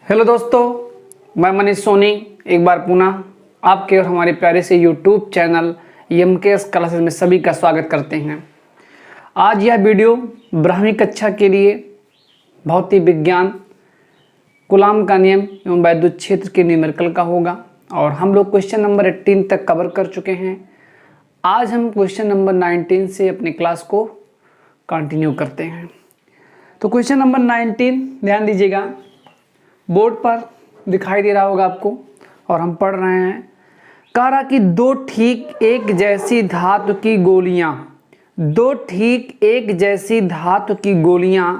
Hello दोस्तों, मैं मनीष सोनी एक बार पुनः आपके और हमारे प्यारे से यूट्यूब चैनल एमकेएस क्लासेस में सभी का स्वागत करते हैं। आज यह वीडियो 12वीं कक्षा के लिए भौतिक विज्ञान कूलॉम का नियम एवं वैद्युत क्षेत्र के न्यूमेरिकल का होगा और हम लोग क्वेश्चन नंबर 18 तक कवर कर चुके हैं। आज हम क्वेश्चन नंबर 19 से अपनी क्लास को कंटिन्यू करते हैं। तो क्वेश्चन नंबर 19 ध्यान दीजिएगा, बोर्ड पर दिखाई दे रहा होगा आपको और हम पढ़ रहे हैं। कह रहा कि दो ठीक एक जैसी धातु की गोलियां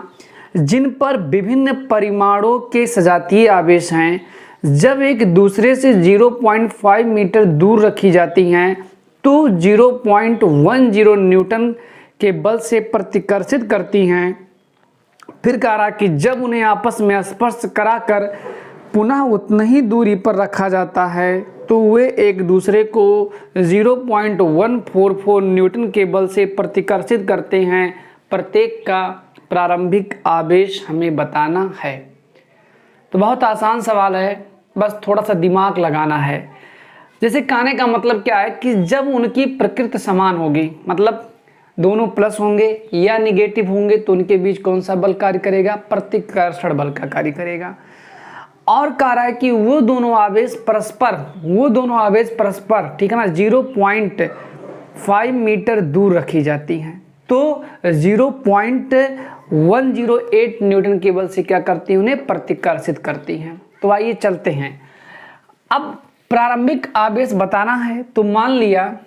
जिन पर विभिन्न परिमाणों के सजातीय आवेश हैं, जब एक दूसरे से 0.5 मीटर दूर रखी जाती हैं तो 0.10 न्यूटन के बल से प्रतिकर्षित करती हैं। फिर कह रहा कि जब उन्हें आपस में स्पर्श कराकर पुनः उतनी ही दूरी पर रखा जाता है तो वे एक दूसरे को 0.144 न्यूटन के बल से प्रतिकर्षित करते हैं। प्रत्येक का प्रारंभिक आवेश हमें बताना है। तो बहुत आसान सवाल है, बस थोड़ा सा दिमाग लगाना है। जैसे कहने का मतलब क्या है कि जब उनकी प्रकृति समान होगी, मतलब दोनों प्लस होंगे या निगेटिव होंगे, तो उनके बीच कौन सा बल कार्य करेगा? प्रतिकर्षण बल का कार्य करेगा। और कह रहा है कि वो दोनों आवेश परस्पर ठीक है ना 0.5 मीटर दूर रखी जाती हैं तो 0.108 न्यूटन के बल से क्या करती हैं? उन्हें प्रतिकर्षित करती हैं। तो आइए चलते हैं। अब प्रारंभिक आवेश बताना है तो मान लिया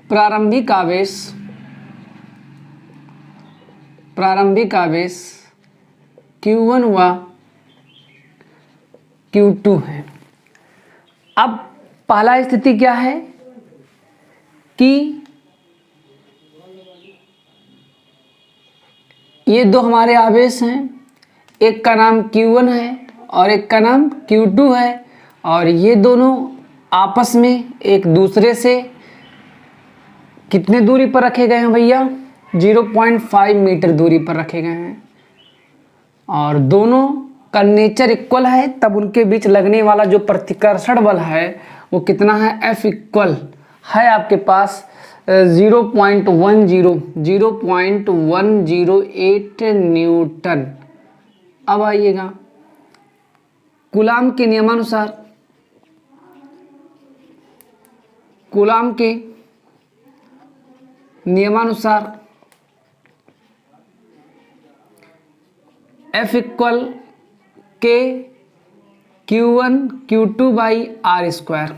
प्रारंभिक आवेश Q1 व Q2 है। अब पहला स्थिति क्या है कि ये दो हमारे आवेश हैं, एक का नाम Q1 है और एक का नाम Q2 है, और ये दोनों आपस में एक दूसरे से कितने दूरी पर रखे गए हैं भैया? 0.5 मीटर दूरी पर रखे गए हैं और दोनों का नेचर इक्वल है। तब उनके बीच लगने वाला जो प्रतिकर्षण बल है वो कितना है? F इक्वल है आपके पास 0.108 न्यूटन। अब आइएगा कूलॉम के नियमानुसार, F इक्वल के Q1 Q2 by r square.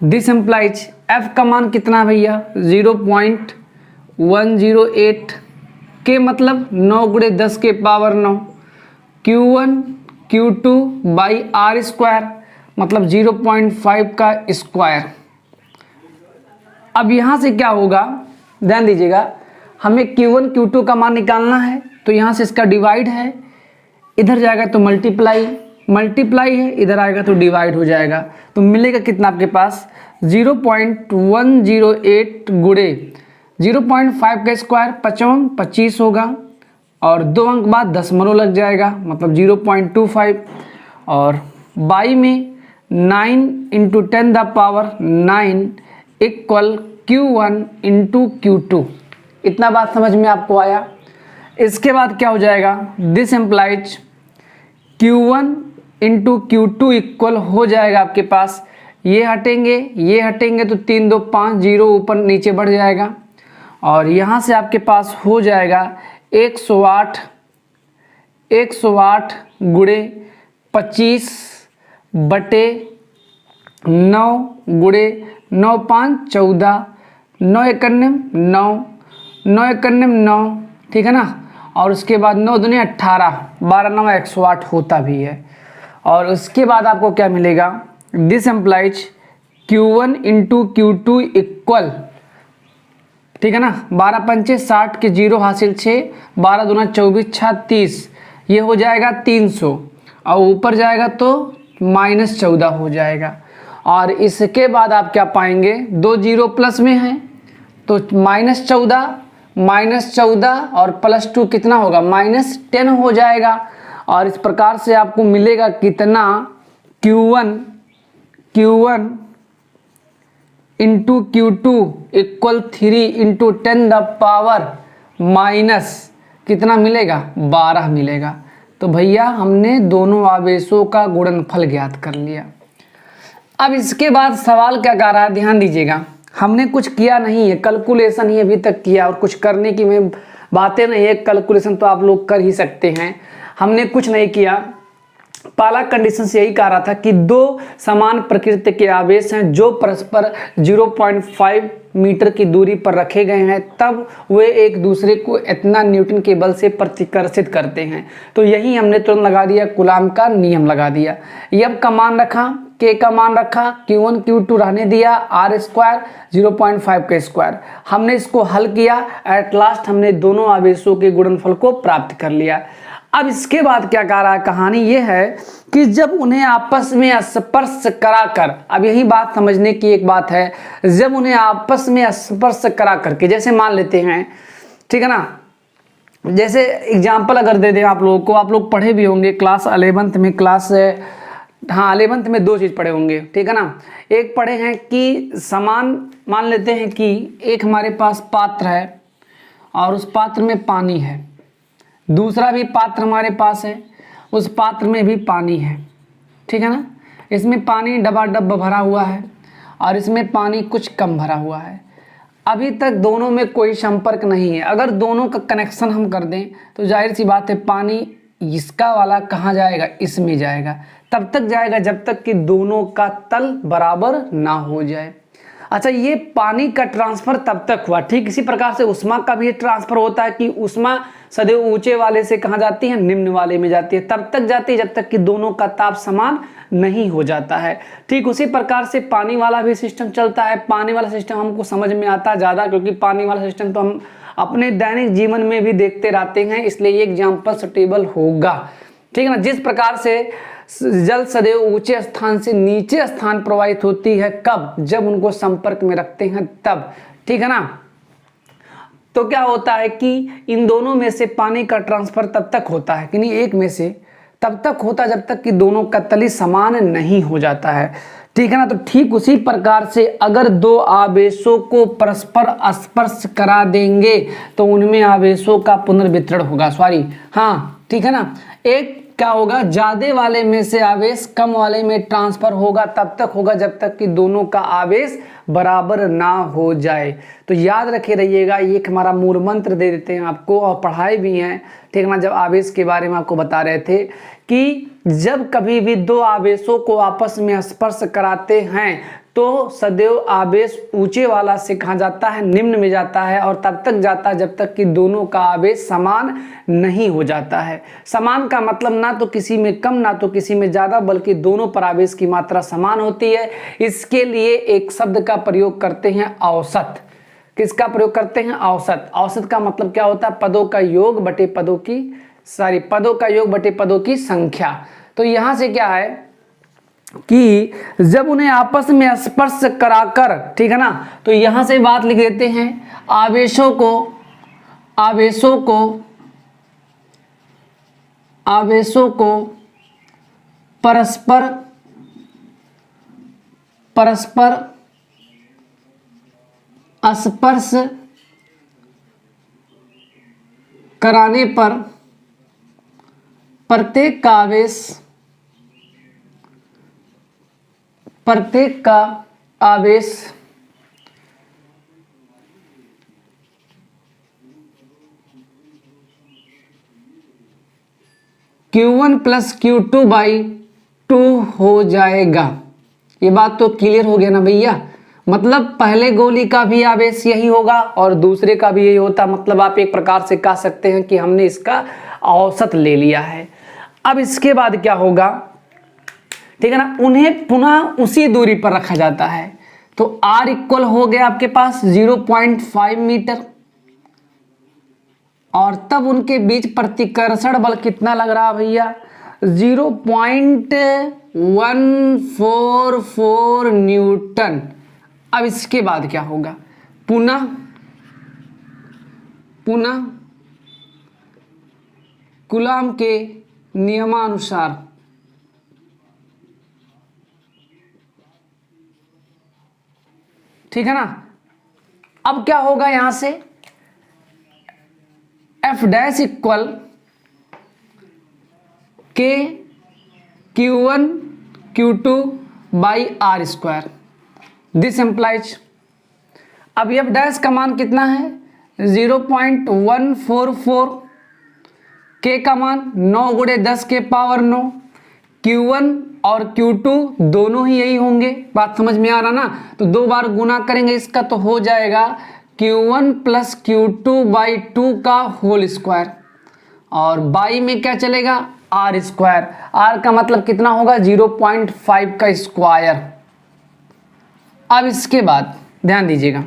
This implies F का मान कितना भैया? 0.108 के मतलब 9 × 10 के power 9, Q1 Q2 by r square मतलब 0.5 का स्क्वायर। अब यहाँ से क्या होगा, ध्यान दीजिएगा, हमें Q1 Q2 का मान निकालना है तो यहाँ से इसका डिवाइड है, इधर जाएगा तो मल्टीप्लाई है, इधर आएगा तो डिवाइड हो जाएगा। तो मिलेगा कितना आपके पास? 0.108 गुणे 0.5 का स्क्वायर 25 होगा और 2 अंक बाद दशमलव लग जाएगा मतलब 0.25 और बाई में 9 × 10⁻9 इक्वल Q1 × Q2। इतना बात समझ में आपको आया? इसके बाद क्या हो जाएगा? This implies Q1 × Q2 equal हो जाएगा आपके पास, ये हटेंगे तो 3 2 5 0 ऊपर नीचे बढ़ जाएगा और यहाँ से आपके पास हो जाएगा 108 गुणे 25/9 गुणे 9 5 14 9 91 9 ठीक है ना। और उसके बाद 9 दूनी 18 12 9 108 होता भी है। और उसके बाद आपको क्या मिलेगा? This implies Q1 × Q2 equal, ठीक है ना, 12 पंचे 60 के 0 हासिल 6, 12 दूना 24 6 30, ये हो जाएगा 300 और ऊपर जाएगा तो -14 हो जाएगा। और इसके बाद आप क्या पाएंगे, 2 जीरो प्लस में है तो -14 और +2 कितना होगा, -10 हो जाएगा। और इस प्रकार से आपको मिलेगा कितना, Q1 into Q2 equal 3 into 10⁻⁻, कितना मिलेगा, 12 मिलेगा। तो भैया हमने दोनों आवेशों का गुणनफल ज्ञात कर लिया। अब इसके बाद सवाल क्या कह रहा है, ध्यान दीजिएगा, हमने कुछ किया नहीं है, कैलकुलेशन ही अभी तक किया और कुछ करने की में बातें नहीं है। कैलकुलेशन तो आप लोग कर ही सकते हैं, हमने कुछ नहीं किया। पहला कंडीशन से यही कह रहा था कि दो समान प्रकृति के आवेश हैं जो परस्पर 0.5 मीटर की दूरी पर रखे गए हैं, तब वे एक दूसरे को इतना न्यूटन के बल से प्रतिकर्षित करते हैं। तो यही हमने तुरंत लगा दिया, कूलाम्ब का नियम लगा दिया। एफ का मान रखा, के का मान रखा, Q1 Q2 रहने दिया, R स्क्वायर 0.5 का स्क्वायर। हमने इसको हल किया, एट लास्ट हमने दोनों आवेशों के गुणनफल को प्राप्त कर लिया। अब इसके बाद क्या कह रहा है, कहानी ये है कि जब उन्हें आपस में स्पर्श कराकर, अब यही बात समझने की एक बात है, जब उन्हें आपस में स्पर्श करा करके, जैसे मान लेते हैं, ठीक है ना, जैसे एग्जाम्पल अगर दे दें आप लोगों को, आप लोग पढ़े भी होंगे क्लास 11th में, 11th में 2 चीज़ पढ़े होंगे, ठीक है ना। एक पढ़े हैं कि समान, मान लेते हैं कि एक हमारे पास पात्र है और उस पात्र में पानी है, दूसरा भी पात्र हमारे पास है, उस पात्र में भी पानी है, ठीक है ना। इसमें पानी डबाडब भरा हुआ है और इसमें पानी कुछ कम भरा हुआ है। अभी तक दोनों में कोई संपर्क नहीं है। अगर दोनों का कनेक्शन हम कर दें तो जाहिर सी बात है पानी इसका वाला कहाँ जाएगा, इसमें जाएगा। तब तक जाएगा जब तक कि दोनों का तल बराबर ना हो जाए। अच्छा, ये पानी का ट्रांसफर तब तक हुआ, ठीक इसी प्रकार से उष्मा का भी ट्रांसफर होता है कि उष्मा सदैव ऊंचे वाले से कहाँ जाती है, निम्न वाले में जाती है। तब तक जाती है जब तक कि दोनों का ताप समान नहीं हो जाता है। ठीक उसी प्रकार से पानी वाला भी सिस्टम चलता है। पानी वाला सिस्टम हमको समझ में आता है ज़्यादा, क्योंकि पानी वाला सिस्टम तो हम अपने दैनिक जीवन में भी देखते रहते हैं, इसलिए ये एग्जाम्पल सुटेबल होगा, ठीक है ना। जिस प्रकार से जल सदैव ऊंचे स्थान से नीचे स्थान प्रवाहित होती है, कब, जब उनको संपर्क में रखते हैं तब, ठीक है ना। तो क्या होता है कि इन दोनों में से पानी का ट्रांसफर तब तक होता है कि नहीं, एक में से तब तक होता है जब तक कि दोनों का तली समान नहीं हो जाता है, ठीक है ना। तो ठीक उसी प्रकार से अगर दो आवेशों को परस्पर स्पर्श करा देंगे तो उनमें आवेशों का पुनर्वितरण होगा, हाँ, ठीक है ना। एक क्या होगा, ज्यादा वाले में से आवेश कम वाले में ट्रांसफर होगा, तब तक होगा जब तक कि दोनों का आवेश बराबर ना हो जाए। तो याद रखे रहिएगा, ये हमारा मूल मंत्र दे देते हैं आपको और पढ़ाए भी हैं, ठीक है ना। जब आवेश के बारे में आपको बता रहे थे कि जब कभी भी दो आवेशों को आपस में स्पर्श कराते हैं तो सदैव आवेश ऊंचे वाला से कहाँ जाता है, निम्न में जाता है, और तब तक जाता है जब तक कि दोनों का आवेश समान नहीं हो जाता है। समान का मतलब ना तो किसी में कम ना तो किसी में ज़्यादा, बल्कि दोनों पर आवेश की मात्रा समान होती है। इसके लिए एक शब्द का प्रयोग करते हैं, औसत। किसका प्रयोग करते हैं, औसत। औसत का मतलब क्या होता है, पदों का योग बटे पदों की संख्या। तो यहाँ से क्या है कि जब उन्हें आपस में स्पर्श कराकर, ठीक है ना, तो यहां से बात लिख देते हैं, आवेशों को परस्पर स्पर्श कराने पर प्रत्येक का आवेश Q1 प्लस Q2/2 हो जाएगा। ये बात तो क्लियर हो गया ना भैया। मतलब पहले गोली का भी आवेश यही होगा और दूसरे का भी यही होता। मतलब आप एक प्रकार से कह सकते हैं कि हमने इसका औसत ले लिया है। अब इसके बाद क्या होगा, ठीक है ना, उन्हें पुनः उसी दूरी पर रखा जाता है। तो R इक्वल हो गया आपके पास 0.5 मीटर, और तब उनके बीच प्रतिकर्षण बल कितना लग रहा भैया, 0.144 न्यूटन। अब इसके बाद क्या होगा, पुनः कूलॉम के नियमानुसार ठीक है ना। अब क्या होगा, यहां से F डैश इक्वल के Q1 Q2 by r square, this implies. अब F डैश का मान कितना है 0.144, के का मान 9 गुणे 10 के पावर 9, Q1 और Q2 दोनों ही यही होंगे, बात समझ में आ रहा ना। तो 2 बार गुना करेंगे इसका तो हो जाएगा Q1 प्लस Q2 बाई 2 का होल स्क्वायर, और बाई में क्या चलेगा आर स्क्वायर। आर का मतलब कितना होगा 0.5 का स्क्वायर। अब इसके बाद ध्यान दीजिएगा,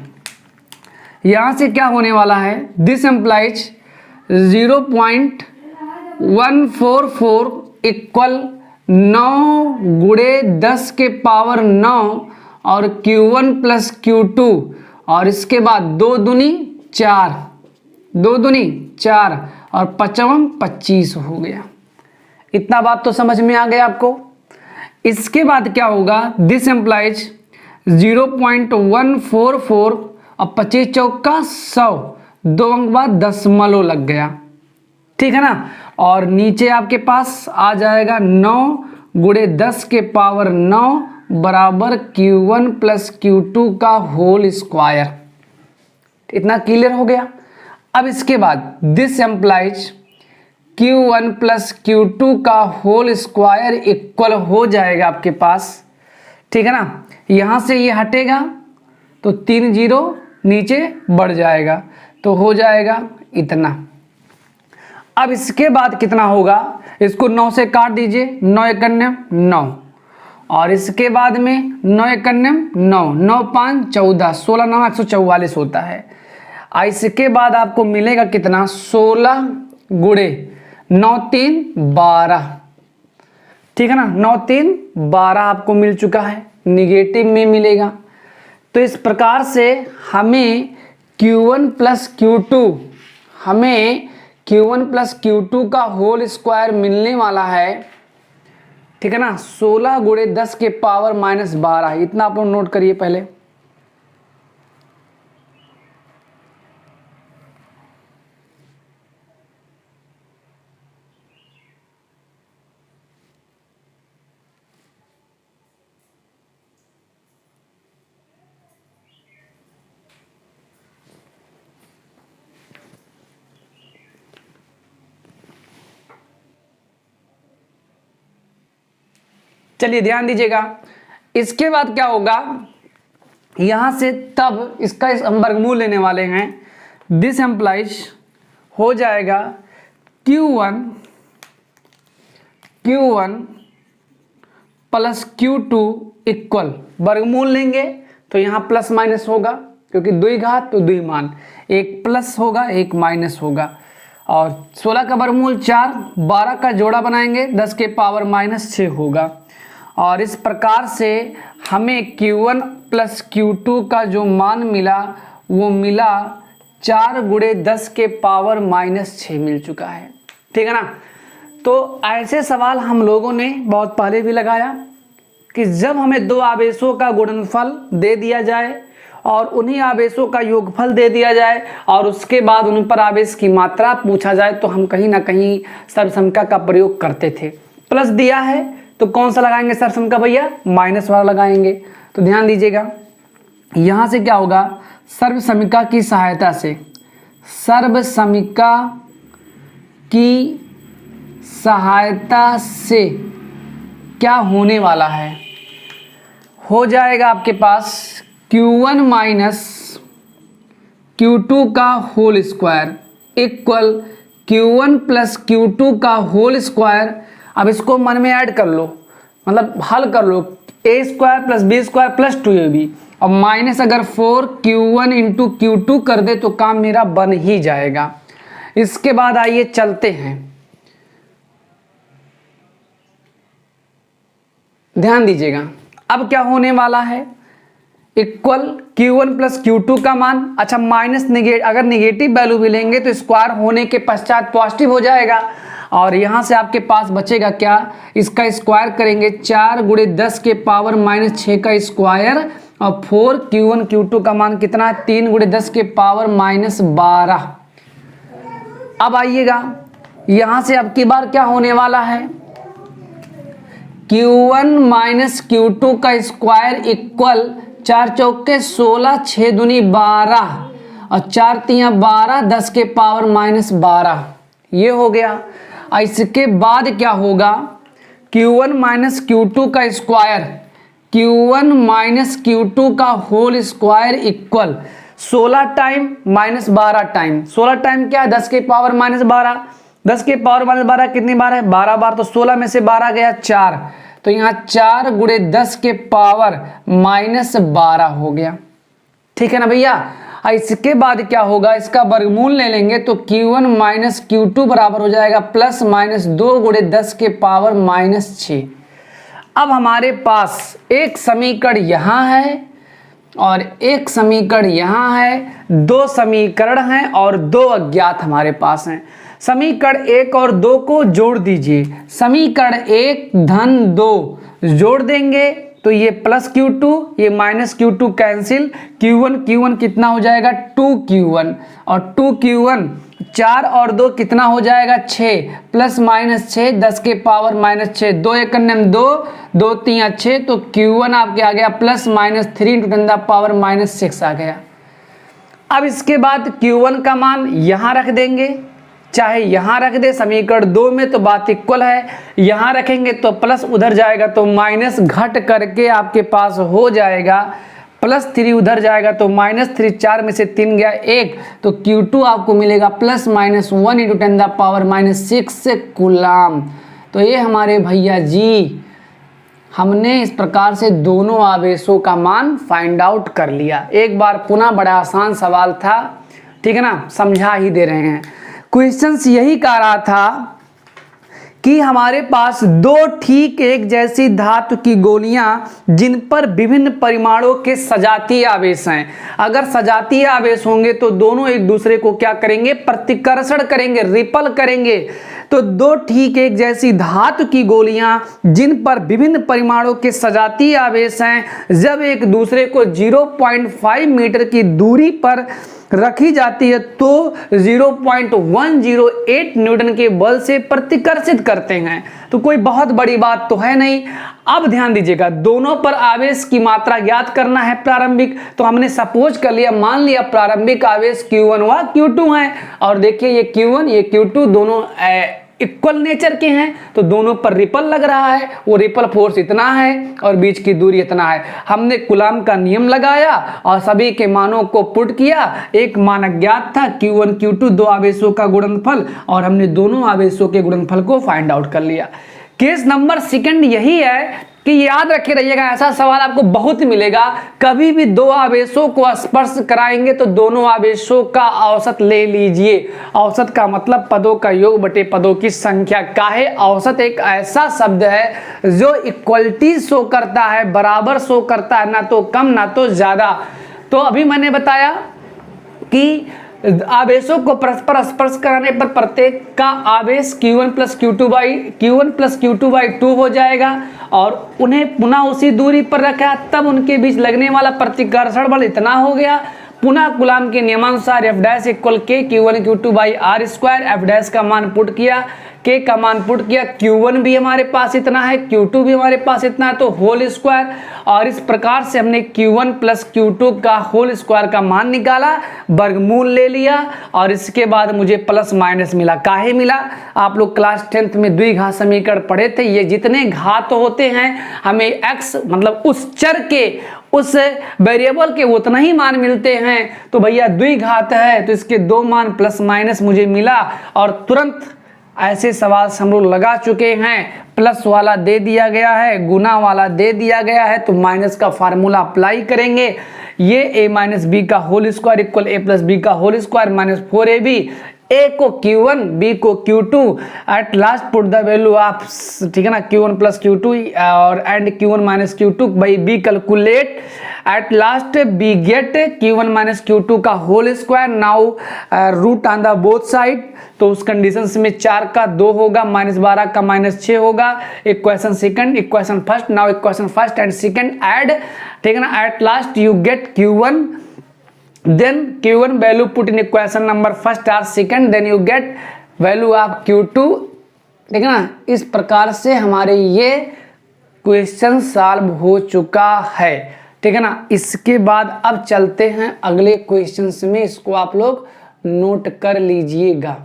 यहां से क्या होने वाला है, दिस एम्प्लाइज 0.144 इक्वल 9 गुणे 10 के पावर 9 और Q1 प्लस Q2, और इसके बाद 2 दूनी 4, 2 दूनी 4 और 5 25 हो गया। इतना बात तो समझ में आ गया आपको। इसके बाद क्या होगा, दिस एम्प्लाइज 0.144 और 25 चौका 100, 2 अंक बाद दशमलव लग गया, ठीक है ना। और नीचे आपके पास आ जाएगा 9 गुणे 10 के पावर 9 बराबर Q1 प्लस Q2 का होल स्क्वायर। इतना क्लियर हो गया। अब इसके बाद this implies Q1 plus Q2 का होल स्क्वायर इक्वल हो जाएगा आपके पास, ठीक है ना। यहां से ये हटेगा तो 3 जीरो नीचे बढ़ जाएगा, तो हो जाएगा इतना। अब इसके बाद कितना होगा, इसको 9 से काट दीजिए, 9 एकन्यम 9, और इसके बाद में 9 एकन्यम 9, 9 5 14, 16 9 144 होता है। इसके बाद आपको मिलेगा कितना 16 गुणे 9 3 12, ठीक है ना। 9 3 12 आपको मिल चुका है, निगेटिव में मिलेगा। तो इस प्रकार से हमें Q1 प्लस Q2 का होल स्क्वायर मिलने वाला है, ठीक है ना। 16 गुणे 10 के पावर -12, इतना आप लोग नोट करिए पहले। चलिए ध्यान दीजिएगा। इसके बाद क्या होगा, यहां से तब इसका हम वर्गमूल लेने वाले हैं। दिस एम्प्लाइज हो जाएगा Q1 प्लस Q2 इक्वल, वर्गमूल लेंगे तो यहां प्लस माइनस होगा, क्योंकि 2 घात तो 2 मान, एक प्लस होगा एक माइनस होगा। और 16 का वर्गमूल 4, 12 का जोड़ा बनाएंगे 10 के पावर -6 होगा। और इस प्रकार से हमें Q1 प्लस Q2 का जो मान मिला वो मिला 4 गुणे 10 के पावर -6 मिल चुका है, ठीक है ना। तो ऐसे सवाल हम लोगों ने बहुत पहले भी लगाया कि जब हमें 2 आवेशों का गुणनफल दे दिया जाए और उन्हीं आवेशों का योगफल दे दिया जाए और उसके बाद उन पर आवेश की मात्रा पूछा जाए, तो हम कहीं ना कहीं सर्वसंख्या का प्रयोग करते थे। प्लस दिया है तो कौन सा लगाएंगे सर्वसंख्या भैया, माइनस वाला लगाएंगे। तो ध्यान दीजिएगा, यहां से क्या होगा, सर्वसमीका की सहायता से क्या होने वाला है, हो जाएगा आपके पास Q1 माइनस Q2 का whole square equal Q1 plus Q2 का होल स्क्वायर। अब इसको मन में ऐड कर लो, मतलब हल कर लो, a² plus b² plus 2ab, और माइनस अगर 4Q1 इंटू Q2 कर दे तो काम मेरा बन ही जाएगा। इसके बाद आइए चलते हैं, ध्यान दीजिएगा, अब क्या होने वाला है, इक्वल Q1 प्लस Q2 का मान, अच्छा माइनस अगर निगेटिव वैल्यू भी लेंगे तो स्क्वायर होने के पश्चात पॉजिटिव हो जाएगा, और यहाँ से आपके पास बचेगा क्या, इसका स्क्वायर करेंगे 4 गुणे 10 के पावर माइनस 6 का स्क्वायर, और 4 Q1 Q2 का मान कितना है, 3 गुणे 10 के पावर माइनस 12। अब आइएगा यहाँ से अब की बार क्या होने वाला है, Q1 माइनस Q2 का स्क्वायर इक्वल 4 चौके 16, 6 दूनी 12 और 4 तियाँ 12, 10 के पावर माइनस 12, ये हो गया। इसके बाद क्या होगा, Q1 माइनस Q2 का स्क्वायर, Q1 माइनस Q2 का whole square equal 16 time minus 12 time, 16 time क्या है 10 के पावर माइनस 12, 10 के पावर माइनस 12 कितनी बार है, 12 बार, तो 16 में से 12 गया 4, तो यहाँ 4 गुणे 10 के पावर माइनस 12 हो गया, ठीक है ना भैया। इसके बाद क्या होगा, इसका वर्गमूल ले लेंगे तो Q1 माइनस Q2 बराबर हो जाएगा प्लस माइनस 2 गुणे 10 के पावर माइनस 6। अब हमारे पास एक समीकरण यहाँ है और एक समीकरण यहाँ है, दो समीकरण हैं और दो अज्ञात हमारे पास हैं। समीकरण 1 और 2 को जोड़ दीजिए, समीकरण 1 धन 2 जोड़ देंगे तो ये प्लस Q2, ये माइनस Q2 कैंसिल, Q1 कितना हो जाएगा 2Q1, और 2Q1 4 और 2 कितना हो जाएगा 6, प्लस माइनस 6, 10 के पावर माइनस 6, 2 एक 2, 2 3 6, तो Q1 आपके आ गया plus minus 3 into 10 the power minus 6 आ गया। अब इसके बाद Q1 का मान यहाँ रख देंगे, चाहे यहाँ रख दे, समीकरण 2 में तो बात इक्वल है, यहाँ रखेंगे तो प्लस उधर जाएगा तो माइनस घट करके आपके पास हो जाएगा प्लस 3, उधर जाएगा तो माइनस 3, 4 में से 3 गया 1, तो Q2 आपको मिलेगा plus minus 1 into 10 the power minus 6 coulomb. तो ये हमारे भैया जी हमने इस प्रकार से दोनों आवेशों का मान फाइंड आउट कर लिया। एक बार पुनः बड़ा आसान सवाल था, ठीक है ना, समझा ही दे रहे हैं। क्वेश्चंस यही कह रहा था कि हमारे पास दो ठीक एक जैसी धातु की गोलियां जिन पर विभिन्न परिमाणों के सजातीय आवेश हैं, अगर सजातीय आवेश होंगे तो दोनों एक दूसरे को क्या करेंगे, प्रतिकर्षण करेंगे, रिपल करेंगे। तो दो ठीक एक जैसी धातु की गोलियां जिन पर विभिन्न परिमाणों के सजातीय आवेश हैं, जब एक दूसरे को 0.5 मीटर की दूरी पर रखी जाती है तो 0.108 न्यूटन के बल से प्रतिकर्षित करते हैं। तो कोई बहुत बड़ी बात तो है नहीं। अब ध्यान दीजिएगा, दोनों पर आवेश की मात्रा ज्ञात करना है प्रारंभिक, तो हमने सपोज कर लिया, मान लिया प्रारंभिक आवेश Q1 व Q2 है, और देखिए ये Q1 ये Q2 दोनों इक्वल नेचर के हैं, तो दोनों पर रिपल लग रहा है, वो रिपल फोर्स इतना है और बीच की दूरी इतना है। हमने कूलाम का नियम लगाया और सभी के मानों को पुट किया। एक मान अज्ञात था Q1 Q2 दो आवेशों का गुणनफल, और हमने दोनों आवेशों के गुणनफल को फाइंड आउट कर लिया। केस नंबर सेकंड यही है कि याद रखे रहिएगा, ऐसा सवाल आपको बहुत मिलेगा। कभी भी दो आवेशों को स्पर्श कराएंगे तो दोनों आवेशों का औसत ले लीजिए। औसत का मतलब पदों का योग बटे पदों की संख्या का है। औसत एक ऐसा शब्द है जो इक्वलिटी शो करता है, बराबर शो करता है, ना तो कम ना तो ज्यादा। तो अभी मैंने बताया कि आवेशों को परस्पर स्पर्श कराने पर प्रत्येक का आवेश Q1 प्लस Q2 बाई 2 हो जाएगा, और उन्हें पुनः उसी दूरी पर रखा, तब उनके बीच लगने वाला प्रतिकर्षण बल इतना हो गया। पुनः कूलाम के नियमानुसार F dash equal K Q1 Q2 by R square, F dash का मान पुट किया, K का मान पुट किया, Q1 भी हमारे पास इतना है, Q2 भी हमारे पास इतना है, तो होल स्क्वायर। और इस प्रकार से हमने Q1 प्लस Q2 का होल स्क्वायर का मान निकाला, वर्गमूल ले लिया, और इसके बाद मुझे प्लस माइनस मिला। काहे मिला? आप लोग क्लास 10th में द्विघात समीकरण पढ़े थे। ये जितने घात होते हैं हमें x मतलब उस चर के, उस वेरिएबल के उतना ही मान मिलते हैं। तो भैया द्विघात है तो इसके दो मान प्लस माइनस मुझे मिला, और तुरंत ऐसे सवाल हम लोग लगा चुके हैं। प्लस वाला दे दिया गया है, गुना वाला दे दिया गया है, तो माइनस का फार्मूला अप्लाई करेंगे। ये a माइनस बी का whole square equal a plus b का whole square minus 4ab, a को Q1 B को Q2 at last put the value of, ठीक है ना, Q1 प्लस Q2 और and Q1 minus Q2 by B calculate at last B get Q1 minus Q2 का whole square, now root on the both side. तो उस condition में 4 का 2 होगा, -12 का -6 होगा। Equation second, equation first, now equation first and second add, ठीक है ना, at last you get Q1, then Q1 value put in equation number first or second, then you get value of Q2, ठीक है ना। इस प्रकार से हमारे ये क्वेश्चन सॉल्व हो चुका है, ठीक है ना। इसके बाद अब चलते हैं अगले क्वेश्चन में, इसको आप लोग नोट कर लीजिएगा।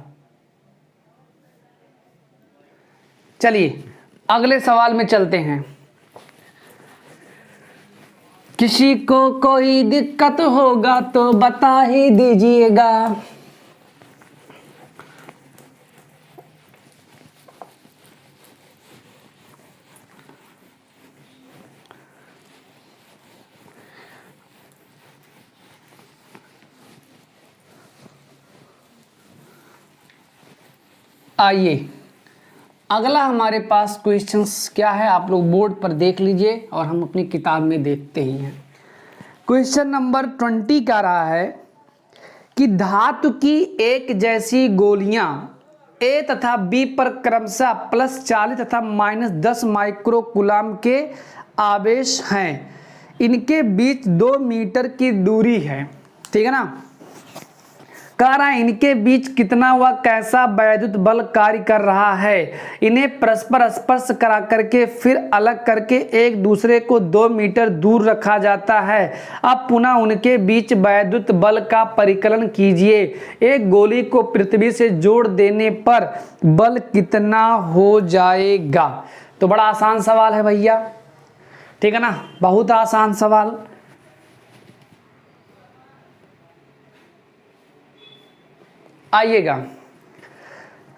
चलिए अगले सवाल में चलते हैं। किसी को कोई दिक्कत होगा तो बता ही दीजिएगा। आइए अगला हमारे पास क्वेश्चंस क्या है, आप लोग बोर्ड पर देख लीजिए और हम अपनी किताब में देखते ही हैं। क्वेश्चन नंबर 20 का रहा है कि धातु की एक जैसी गोलियां ए तथा बी पर क्रमशः +40 तथा -10 माइक्रोकुलाम के आवेश हैं, इनके बीच 2 मीटर की दूरी है, ठीक है ना। कह रहा है इनके बीच कितना व कैसा वैद्युत बल कार्य कर रहा है, इन्हें परस्पर स्पर्श करा करके फिर अलग करके एक दूसरे को 2 मीटर दूर रखा जाता है। अब पुनः उनके बीच वैद्युत बल का परिकलन कीजिए। एक गोली को पृथ्वी से जोड़ देने पर बल कितना हो जाएगा। तो बड़ा आसान सवाल है भैया, ठीक है ना, बहुत आसान सवाल। आइएगा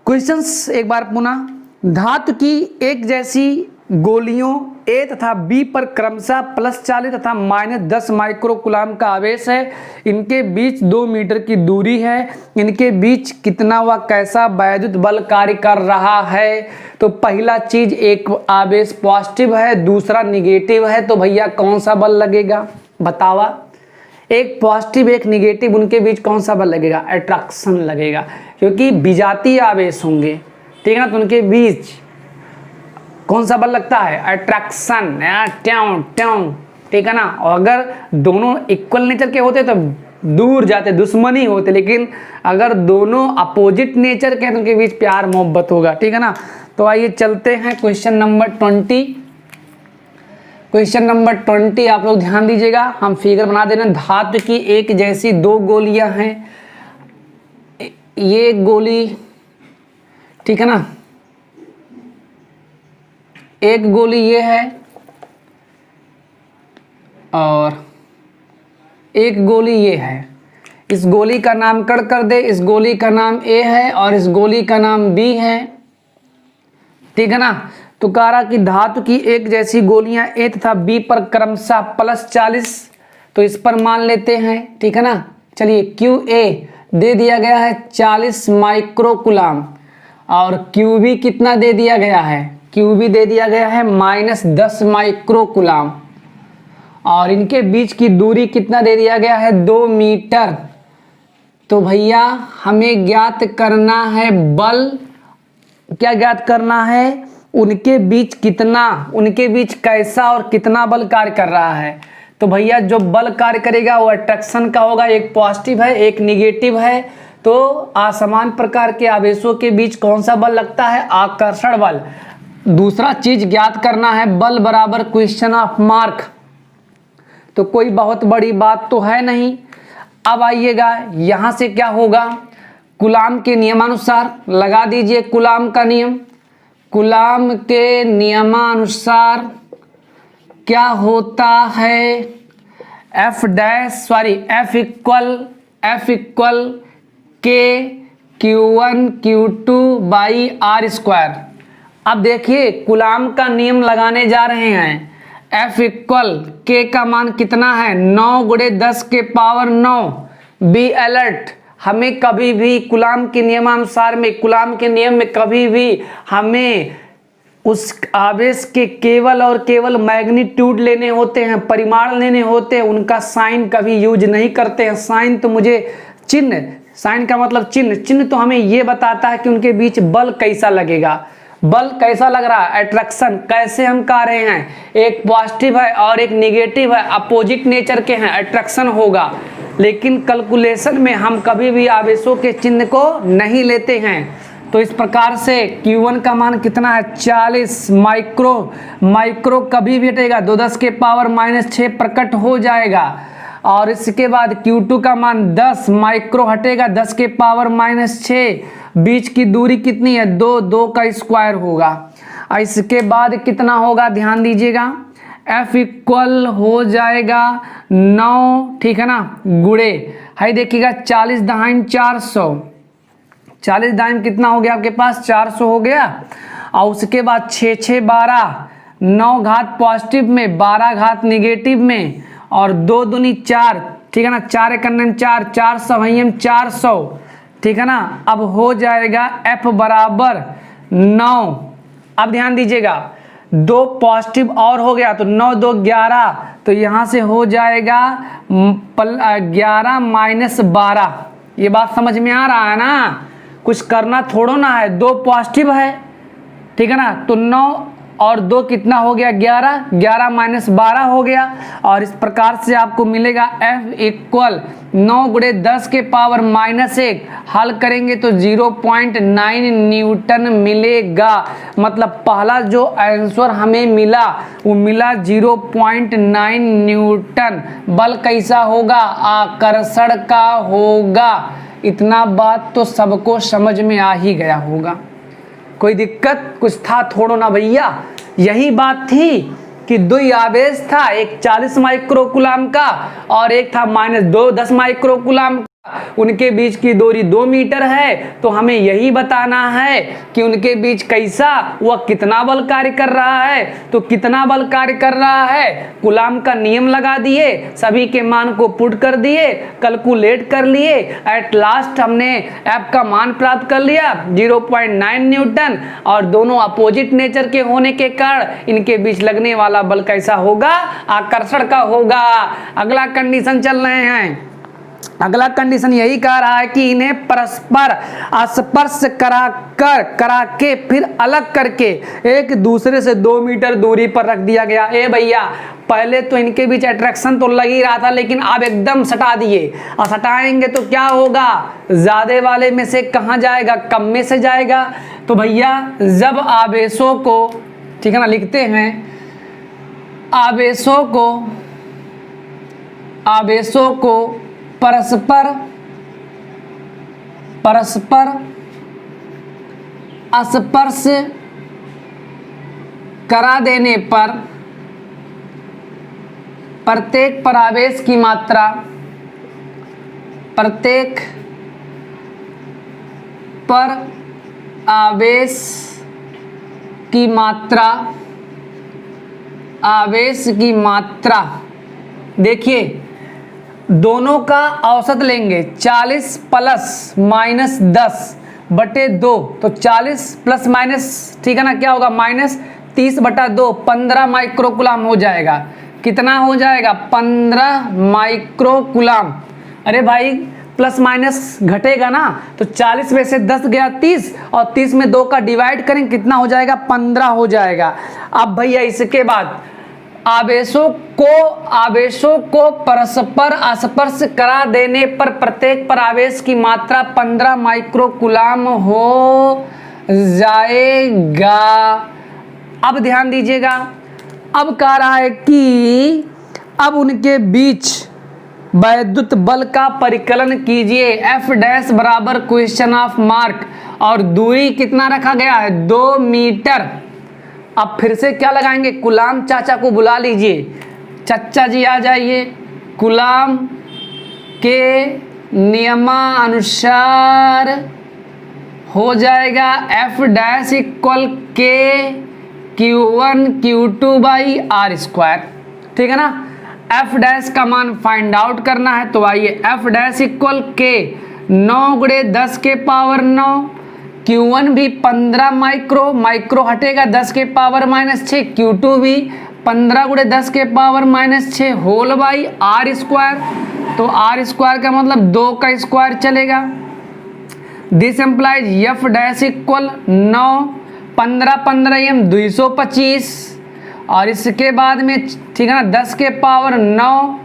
क्वेश्चंस एक बार पुनः। धातु की एक जैसी गोलियों ए तथा बी पर क्रमशः +40 तथा -10 माइक्रोकुलाम का आवेश है, इनके बीच 2 मीटर की दूरी है, इनके बीच कितना व कैसा वैद्युत बल कार्य कर रहा है। तो पहला चीज, एक आवेश पॉजिटिव है, दूसरा निगेटिव है, तो भैया कौन सा बल लगेगा बतावा। एक पॉजिटिव एक निगेटिव, उनके बीच कौन सा बल लगेगा, अट्रैक्शन लगेगा, क्योंकि विजातीय आवेश होंगे, ठीक है ना। तो उनके बीच कौन सा बल लगता है, अट्रैक्शन, ठीक है ना। और अगर दोनों इक्वल नेचर के होते तो दूर जाते, दुश्मनी होते, लेकिन अगर दोनों अपोजिट नेचर के हैं तो उनके बीच प्यार मोहब्बत होगा, ठीक है ना। तो आइए चलते हैं क्वेश्चन नंबर 20। क्वेश्चन नंबर 20 आप लोग ध्यान दीजिएगा, हम फिगर बना दे रहे हैं। धातु की एक जैसी 2 गोलियां हैं, ये गोली, ठीक है ना, एक गोली ये है और एक गोली ये है। इस गोली का नामकरण कर दे, इस गोली का नाम ए है और इस गोली का नाम बी है, ठीक है ना। तो कह रहा कि धातु की एक जैसी गोलियां ए तथा बी पर क्रमशः +40, तो इस पर मान लेते हैं, ठीक है ना। चलिए QA दे दिया गया है 40 माइक्रोकुलाम और QB कितना दे दिया गया है, QB दे दिया गया है -10 माइक्रोकुलाम और इनके बीच की दूरी कितना दे दिया गया है, 2 मीटर। तो भैया हमें ज्ञात करना है बल, क्या ज्ञात करना है, उनके बीच कितना, उनके बीच कैसा और कितना बल कार्य कर रहा है। तो भैया जो बल कार्य करेगा वो अट्रैक्शन का होगा, एक पॉजिटिव है एक निगेटिव है। तो असमान प्रकार के आवेशों के बीच कौन सा बल लगता है, आकर्षण बल। दूसरा चीज ज्ञात करना है बल बराबर क्वेश्चन ऑफ मार्क, तो कोई बहुत बड़ी बात तो है नहीं। अब आइएगा यहां से क्या होगा, कूलाम के नियमानुसार लगा दीजिए, कूलाम का नियम। कूलाम के नियमानुसार क्या होता है, F इक्वल के Q1 Q2 बाई R²। अब देखिए कूलाम का नियम लगाने जा रहे हैं। F इक्वल के का मान कितना है, 9 × 10⁻⁹। बी अलर्ट, हमें कभी भी कूलाम के नियमानुसार में, कूलाम के नियम में कभी भी हमें उस आवेश के केवल और केवल मैग्नीट्यूड लेने होते हैं, परिमाण लेने होते हैं, उनका साइन कभी यूज नहीं करते हैं। साइन तो मुझे चिन्ह, साइन का मतलब चिन्ह, चिन्ह तो हमें ये बताता है कि उनके बीच बल कैसा लगेगा, बल कैसा लग रहा है, अट्रैक्शन कैसे हम कह रहे हैं, एक पॉजिटिव है और एक नेगेटिव है, अपोजिट नेचर के हैं, अट्रैक्शन होगा। लेकिन कैलकुलेशन में हम कभी भी आवेशों के चिन्ह को नहीं लेते हैं। तो इस प्रकार से Q1 का मान कितना है 40 माइक्रो कभी भी हटेगा 2⁻⁻⁻6 प्रकट हो जाएगा। और इसके बाद Q2 का मान 10 माइक्रो हटेगा 10⁻⁻6, बीच की दूरी कितनी है 2 का स्क्वायर होगा। इसके बाद कितना होगा ध्यान दीजिएगा, F इक्वल हो जाएगा 9, ठीक है ना, गुणे है देखिएगा 40 दहाइन 400, 40 दाइन कितना हो गया आपके पास 400 हो गया। और उसके बाद 6 6 12, 9 घात पॉजिटिव में 12 घात निगेटिव में और 2 दूनी 4, ठीक है ना, 4 1 4, 400 400, ठीक है ना। अब हो जाएगा F बराबर 9। अब ध्यान दीजिएगा 2 पॉजिटिव और हो गया तो 9 2 11, तो यहाँ से हो जाएगा 11 माइनस 12। ये बात समझ में आ रहा है ना, कुछ करना थोड़ो ना है, 2 पॉजिटिव है, ठीक है ना, तो 9 और 2 कितना हो गया 11, 11 माइनस 12 हो गया। और इस प्रकार से आपको मिलेगा F इक्वल 9 गुणे 10⁻⁻1, हल करेंगे तो 0.9 न्यूटन मिलेगा। मतलब पहला जो आंसर हमें मिला वो मिला 0.9 न्यूटन। बल कैसा होगा, आकर्षण का होगा। इतना बात तो सबको समझ में आ ही गया होगा, कोई दिक्कत कुछ था थोड़ो ना भैया। यही बात थी कि 2 आवेश था, एक 40 माइक्रो कूलाम का और एक था -10 माइक्रो कूलाम का, उनके बीच की दूरी 2 मीटर है। तो हमें यही बताना है कि उनके बीच कैसा वह कितना बल कार्य कर रहा है। तो कितना बल कार्य कर रहा है, कूलाम का नियम लगा दिए, सभी के मान को पुट कर दिए, कैलकुलेट कर लिए, एट लास्ट हमने F का मान प्राप्त कर लिया 0.9 न्यूटन। और दोनों अपोजिट नेचर के होने के कारण इनके बीच लगने वाला बल कैसा होगा, आकर्षण का होगा। अगला कंडीशन चल रहे हैं, अगला कंडीशन यही कह रहा है कि इन्हें परस्पर स्पर्श करा के फिर अलग करके एक दूसरे से 2 मीटर दूरी पर रख दिया गया। ए भैया पहले तो इनके बीच अट्रैक्शन तो लग ही रहा था, लेकिन अब एकदम सटा दिए, और सटाएंगे तो क्या होगा, ज्यादा वाले में से कहाँ जाएगा, कम में से जाएगा। तो भैया जब आवेशों को, ठीक है ना, लिखते हैं आवेशों को परस्पर स्पर्श करा देने पर प्रत्येक परावेश की मात्रा, प्रत्येक पर आवेश की मात्रा, आवेश की मात्रा, देखिए दोनों का औसत लेंगे 40 प्लस माइनस 10 बटे 2, तो 40 प्लस माइनस, ठीक है ना, क्या होगा -30/2, 15 माइक्रो कूलाम हो जाएगा। कितना हो जाएगा 15 माइक्रो कूलाम। अरे भाई प्लस माइनस घटेगा ना, तो 40 में से 10 गया 30 और 30 में 2 का डिवाइड करें कितना हो जाएगा 15 हो जाएगा। अब भैया इसके बाद आवेशों को परस्पर स्पर्श करा देने पर प्रत्येक पर आवेश की मात्रा 15 माइक्रो कूलाम हो जाएगा। अब ध्यान दीजिएगा, अब कह रहा है कि अब उनके बीच वैद्युत बल का परिकलन कीजिए। F डैश बराबर क्वेश्चन ऑफ मार्क, और दूरी कितना रखा गया है 2 मीटर। अब फिर से क्या लगाएंगे, कूलाम चाचा को बुला लीजिए, चाचा जी आ जाइए। कूलाम के नियमानुसार हो जाएगा F डैश इक्वल के Q1 Q2 by R square, ठीक है ना। F डैश का मान फाइंड आउट करना है, तो आइए F डैश इक्वल के 9 गुणे 10 के पावर 9, Q1 भी 15 माइक्रो हटेगा 10 के पावर -6, Q2 भी 15 गुणे 10 के power -6 whole by r square. तो आर स्क्वायर का मतलब 2 का स्क्वायर चलेगा। This implies f dash equal 9 15 15 m 225 और इसके बाद में ठीक है ना 10 के पावर 9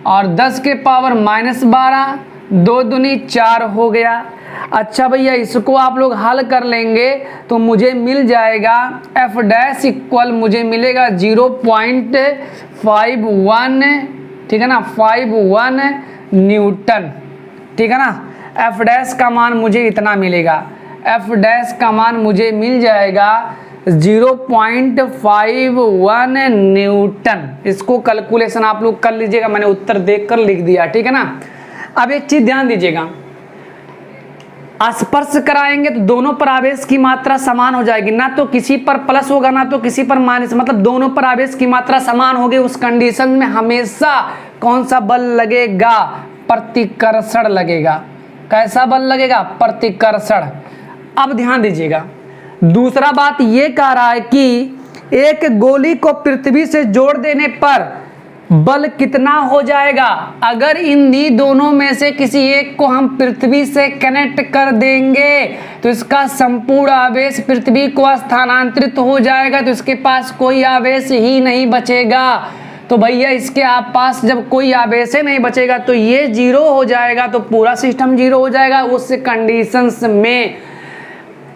और 10 के पावर -12, 2 दूनी 4 हो गया। अच्छा भैया इसको आप लोग हल कर लेंगे तो मुझे मिल जाएगा एफ डैश इक्वल मुझे मिलेगा 0.51 ठीक है ना 51 न्यूटन। ठीक है ना एफ डैश का मान मुझे इतना मिलेगा, एफ डैश का मान मुझे मिल जाएगा 0.51 न्यूटन। इसको कैलकुलेशन आप लोग कर लीजिएगा, मैंने उत्तर देखकर लिख दिया। ठीक है ना। अब एक चीज ध्यान दीजिएगा, स्पर्श कराएंगे तो दोनों पर आवेश की मात्रा समान हो जाएगी, ना तो किसी पर प्लस होगा ना तो किसी पर माइनस, मतलब दोनों पर आवेश की मात्रा समान होगी। उस कंडीशन में हमेशा कौन सा बल लगेगा? प्रतिकर्षण लगेगा। कैसा बल लगेगा? प्रतिकर्षण। अब ध्यान दीजिएगा, दूसरा बात ये कह रहा है कि एक गोली को पृथ्वी से जोड़ देने पर बल कितना हो जाएगा? अगर इन दोनों में से किसी एक को हम पृथ्वी से कनेक्ट कर देंगे तो इसका संपूर्ण आवेश पृथ्वी को स्थानांतरित हो जाएगा, तो इसके पास कोई आवेश ही नहीं बचेगा। तो भैया इसके आप पास जब कोई आवेश ही नहीं बचेगा तो ये जीरो हो जाएगा, तो पूरा सिस्टम जीरो हो जाएगा। उस कंडीशंस में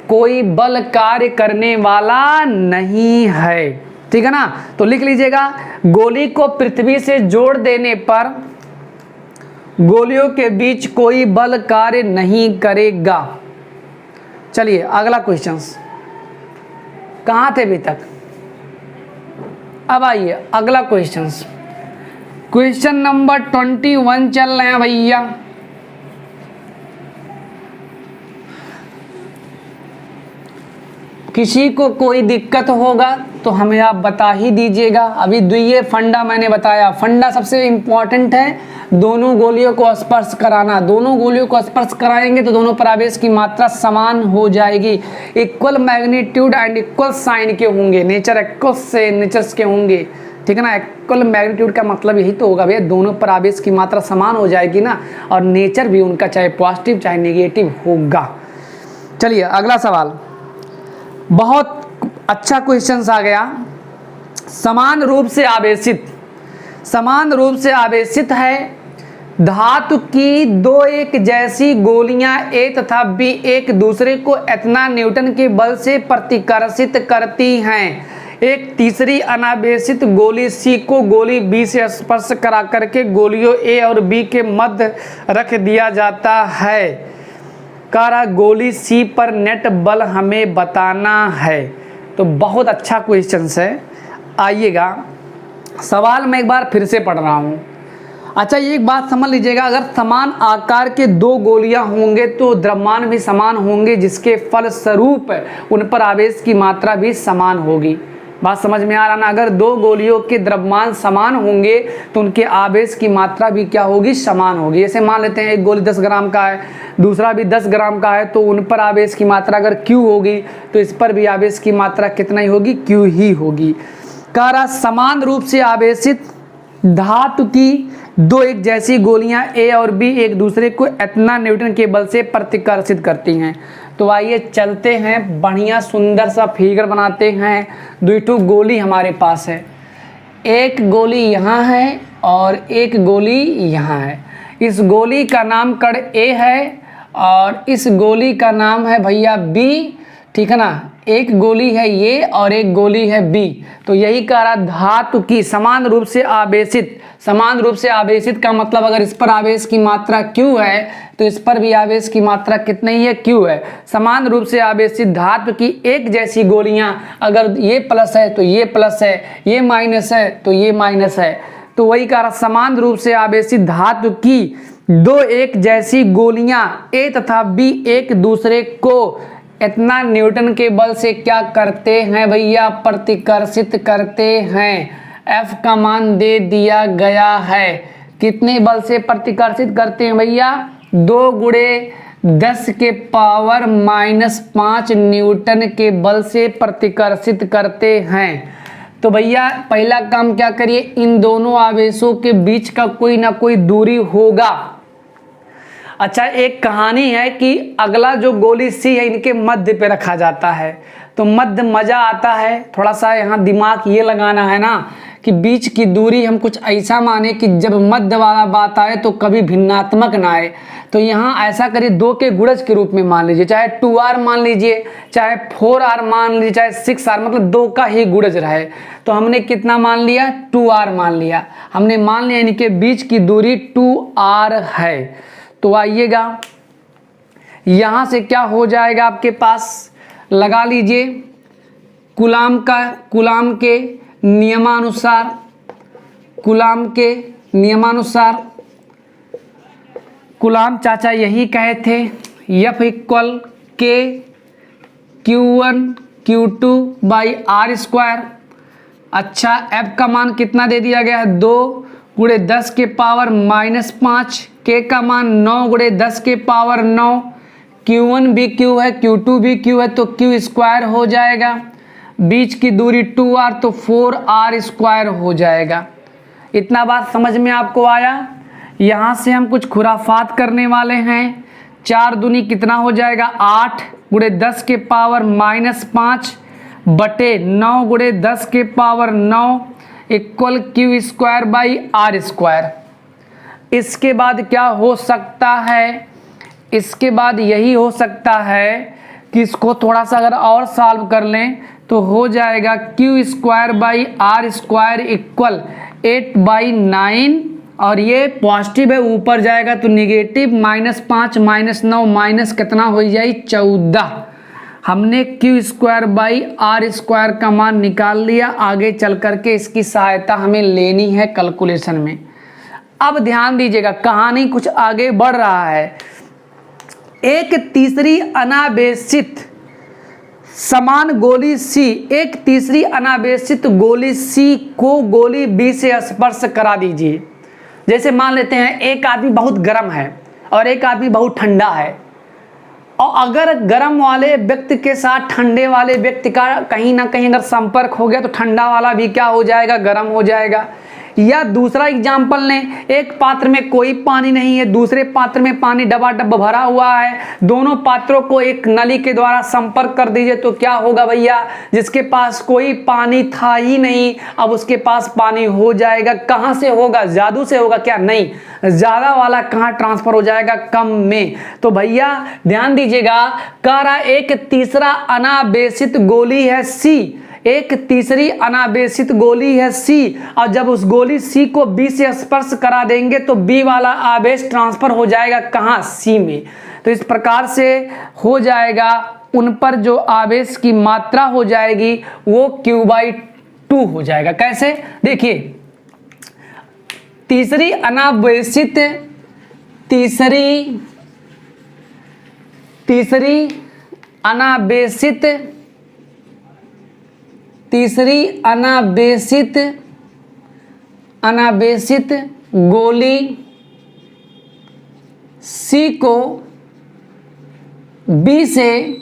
कोई बल कार्य करने वाला नहीं है। ठीक है ना। तो लिख लीजिएगा, गोली को पृथ्वी से जोड़ देने पर गोलियों के बीच कोई बल कार्य नहीं करेगा। चलिए अगला क्वेश्चन, कहाँ थे अभी तक? अब आइए अगला क्वेश्चन, क्वेश्चन नंबर 21 चल रहे हैं भैया। किसी को कोई दिक्कत होगा तो हमें आप बता ही दीजिएगा। अभी द्वितीय फंडा मैंने बताया, फंडा सबसे इम्पॉर्टेंट है, दोनों गोलियों को स्पर्श कराना। दोनों गोलियों को स्पर्श कराएंगे तो दोनों पर आवेश की मात्रा समान हो जाएगी, equal magnitude and equal sign के होंगे, नेचर इक्वल से नेचर्स के होंगे। ठीक है ना। इक्वल मैग्नीट्यूड का मतलब यही तो होगा भैया, दोनों पर आवेश की मात्रा समान हो जाएगी ना, और नेचर भी उनका चाहे पॉजिटिव चाहे नेगेटिव होगा। चलिए अगला सवाल, बहुत अच्छा क्वेश्चन आ गया। समान रूप से आवेशित है धातु की दो एक जैसी गोलियां ए तथा बी एक दूसरे को इतना न्यूटन के बल से प्रतिकर्षित करती हैं। एक तीसरी अनावेशित गोली सी को गोली बी से स्पर्श करा करके गोलियों ए और बी के मध्य रख दिया जाता है। कारा गोली सी पर नेट बल हमें बताना है। तो बहुत अच्छा क्वेश्चन है। आइएगा सवाल मैं एक बार फिर से पढ़ रहा हूँ। अच्छा एक बात समझ लीजिएगा, अगर समान आकार के दो गोलियां होंगे तो द्रव्यमान भी समान होंगे, जिसके फलस्वरूप उन पर आवेश की मात्रा भी समान होगी। बात समझ में आ रहा ना। अगर दो गोलियों के द्रव्यमान समान होंगे तो उनके आवेश की मात्रा भी क्या होगी? समान होगी। जैसे मान लेते हैं एक गोली 10 ग्राम का है, दूसरा भी 10 ग्राम का है, तो उन पर आवेश की मात्रा अगर Q होगी तो इस पर भी आवेश की मात्रा कितना ही होगी? Q ही होगी। कह रहा समान रूप से आवेशित धातु की दो एक जैसी गोलियां ए और बी एक दूसरे को इतना न्यूटन के बल से प्रतिकर्षित करती हैं। तो आइए चलते हैं, बढ़िया सुंदर सा फिगर बनाते हैं। दो गोली हमारे पास है, एक गोली यहाँ है और एक गोली यहाँ है। इस गोली का नाम कण ए है और इस गोली का नाम है भैया बी। ठीक है ना। एक गोली है ये और एक गोली है बी। तो यही कह रहा धातु की समान रूप से आवेशित का मतलब अगर इस पर आवेश की मात्रा Q है तो इस पर भी आवेश की मात्रा कितनी है? Q है। समान रूप से आवेशित धातु की एक जैसी गोलियां, अगर ये प्लस है तो ये प्लस है, ये माइनस है तो ये माइनस है। तो वही कह रहा समान रूप से आवेशित धातु की दो एक जैसी गोलियां ए तथा बी एक दूसरे को इतना न्यूटन के बल से क्या करते हैं भैया? प्रतिकर्षित करते हैं। F का मान दे दिया गया है। कितने बल से प्रतिकर्षित करते हैं भैया? 2 गुणे 10 के पावर -5 न्यूटन के बल से प्रतिकर्षित करते हैं। तो भैया पहला काम क्या करिए, इन दोनों आवेशों के बीच का कोई ना कोई दूरी होगा। अच्छा, एक कहानी है कि अगला जो गोली सी है इनके मध्य पे रखा जाता है, तो मध्य मजा आता है। थोड़ा सा यहाँ दिमाग ये लगाना है ना कि बीच की दूरी हम कुछ ऐसा माने कि जब मध्य वाला बात आए तो कभी भिन्नात्मक ना आए। तो यहाँ ऐसा करिए 2 के गुणज के रूप में मान लीजिए, चाहे 2r मान लीजिए, चाहे 4r मान लीजिए, चाहे 6r, मतलब 2 का ही गुणज रहे। तो हमने कितना मान लिया, 2r मान लिया। हमने मान लिया इनके बीच की दूरी 2r है। तो आइएगा यहाँ से क्या हो जाएगा आपके पास, लगा लीजिए कूलाम के नियमानुसार, कूलाम चाचा यही कहे थे F इक्वल के Q1 Q2 by r square. अच्छा, F का मान कितना दे दिया गया है, 2 गुणे 10 के पावर -5, K का मान 9 गुणे 10 के पावर 9, Q1 भी Q है, Q2 भी Q है, तो Q स्क्वायर हो जाएगा। बीच की दूरी 2r, तो 4r स्क्वायर हो जाएगा। इतना बात समझ में आपको आया। यहाँ से हम कुछ खुराफात करने वाले हैं। 4 दूनी कितना हो जाएगा, 8 गुणे 10 के पावर -5 बटे 9 गुणे 10 के power 9 equal Q square by r square. इसके बाद क्या हो सकता है, इसके बाद यही हो सकता है कि इसको थोड़ा सा अगर और सॉल्व कर लें तो हो जाएगा Q square by r square equal 8/9, और ये पॉजिटिव है ऊपर जाएगा तो निगेटिव, -5 -9 माइनस कितना हो जाए 14। हमने Q square by r square का मान निकाल लिया। आगे चल करके इसकी सहायता हमें लेनी है कैलकुलेशन में। अब ध्यान दीजिएगा, कहानी कुछ आगे बढ़ रहा है। एक तीसरी अनावेशित समान गोली C, एक तीसरी अनावेशित गोली C को गोली B से स्पर्श करा दीजिए। जैसे मान लेते हैं एक आदमी बहुत गर्म है और एक आदमी बहुत ठंडा है, और अगर गर्म वाले व्यक्ति के साथ ठंडे वाले व्यक्ति का कहीं ना कहीं अगर संपर्क हो गया तो ठंडा वाला भी क्या हो जाएगा, गर्म हो जाएगा। या दूसरा एग्जाम्पल लें, एक पात्र में कोई पानी नहीं है, दूसरे पात्र में पानी डबाडब भरा हुआ है, दोनों पात्रों को एक नली के द्वारा संपर्क कर दीजिए तो क्या होगा भैया, जिसके पास कोई पानी था ही नहीं अब उसके पास पानी हो जाएगा। कहाँ से होगा, जादू से होगा क्या, नहीं, ज्यादा वाला कहाँ ट्रांसफर हो जाएगा, कम में। तो भैया ध्यान दीजिएगा, कह रहा एक तीसरा अनावेशित गोली है C, एक तीसरी अनावेशित गोली है C, और जब उस गोली C को B से स्पर्श करा देंगे तो B वाला आवेश ट्रांसफर हो जाएगा कहाँ, C में। तो इस प्रकार से हो जाएगा, उन पर जो आवेश की मात्रा हो जाएगी वो Q/2 हो जाएगा। कैसे, देखिए तीसरी अनावेशित अनावेशित गोली C को B से